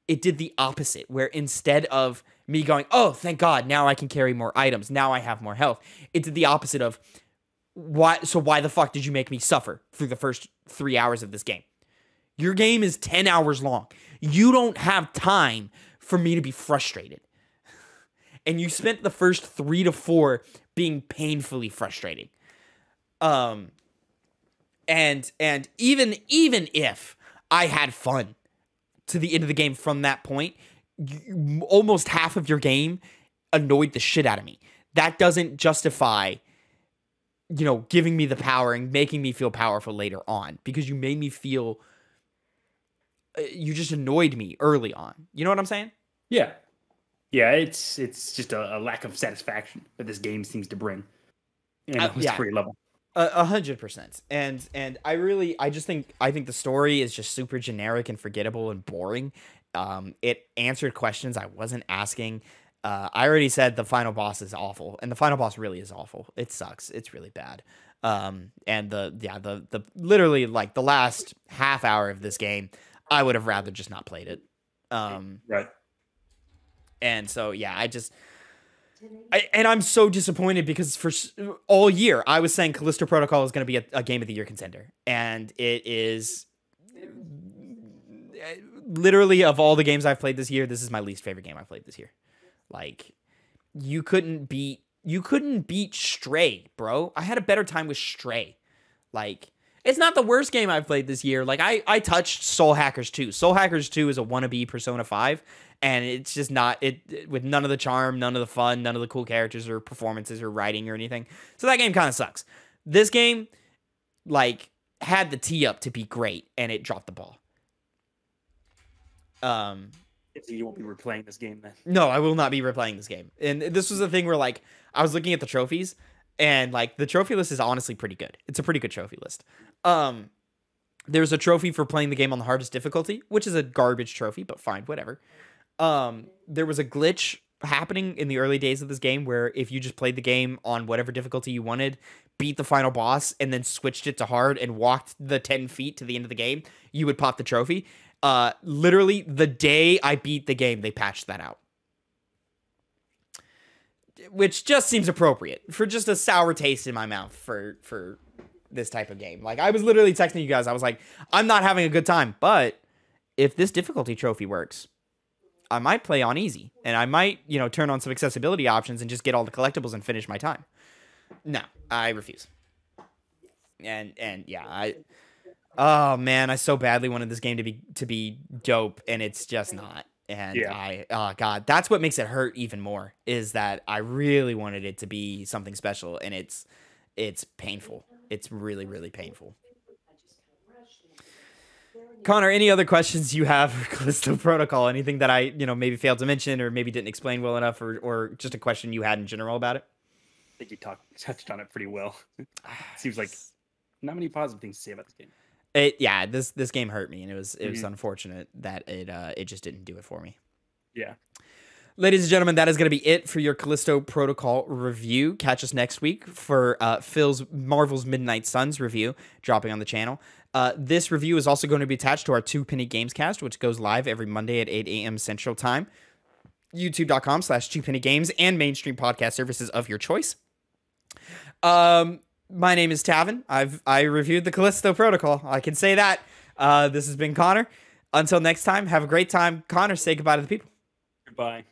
It did the opposite, where instead of me going, oh, thank God, now I can carry more items, now I have more health, it did the opposite of, why the fuck did you make me suffer through the first 3 hours of this game? Your game is 10 hours long. You don't have time for me to be frustrated. And you spent the first 3 to 4 being painfully frustrating. And even if I had fun to the end of the game from that point, almost half of your game annoyed the shit out of me. That doesn't justify, you know, giving me the power and making me feel powerful later on, because you made me feel, you just annoyed me early on. You know what I'm saying? Yeah. Yeah, it's just a lack of satisfaction that this game seems to bring. You know, it's pretty level. 100%. And I think the story is just super generic and forgettable and boring. It answered questions I wasn't asking. I already said the final boss is awful, and the final boss really is awful. It sucks. It's really bad. And the literally, like, the last half hour of this game, I would have rather just not played it. Right. And so, yeah, I'm so disappointed because for all year I was saying Callisto Protocol is going to be a Game of the Year contender, and it is literally, of all the games I've played this year, this is my least favorite game I've played this year. Like, you couldn't beat Stray, bro. I had a better time with Stray. Like, it's not the worst game I've played this year. Like, I touched Soul Hackers 2. Soul Hackers 2 is a wannabe Persona 5, and it's just not, with none of the charm, none of the fun, none of the cool characters or performances or writing or anything. So that game kind of sucks. This game, like, had the tee up to be great, and it dropped the ball. You won't be replaying this game then. No, I will not be replaying this game. And this was the thing where like I was looking at the trophies, and like the trophy list is honestly pretty good. It's a pretty good trophy list. There's a trophy for playing the game on the hardest difficulty, which is a garbage trophy, but fine, whatever. There was a glitch happening in the early days of this game where if you just played the game on whatever difficulty you wanted, beat the final boss, and then switched it to hard and walked the 10 feet to the end of the game, you would pop the trophy. Literally the day I beat the game, they patched that out. Which just seems appropriate for just a sour taste in my mouth for this type of game. Like, I was literally texting you guys. I was like, I'm not having a good time, but if this difficulty trophy works, I might play on easy, and I might, you know, turn on some accessibility options and just get all the collectibles and finish my time. No, I refuse. And yeah, oh man, I so badly wanted this game to be dope, and it's just not. And yeah. Oh god, that's what makes it hurt even more, is that I really wanted it to be something special, and it's painful. It's really, really painful. Connor, any other questions you have for Callisto Protocol? Anything that I, you know, maybe failed to mention or maybe didn't explain well enough, or just a question you had in general about it? I think you touched on it pretty well. Seems like not many positive things to say about this game. Yeah, this game hurt me, and it was unfortunate that it just didn't do it for me. Yeah. Ladies and gentlemen, that is going to be it for your Callisto Protocol review. Catch us next week for Phil's Marvel's Midnight Suns review dropping on the channel. This review is also going to be attached to our 2 Penny Gamescast, which goes live every Monday at 8 a.m. Central Time. YouTube.com/2pennygames and mainstream podcast services of your choice. My name is Tavin. I reviewed the Callisto Protocol. I can say that. This has been Connor. Until next time, have a great time. Connor, say goodbye to the people. Goodbye.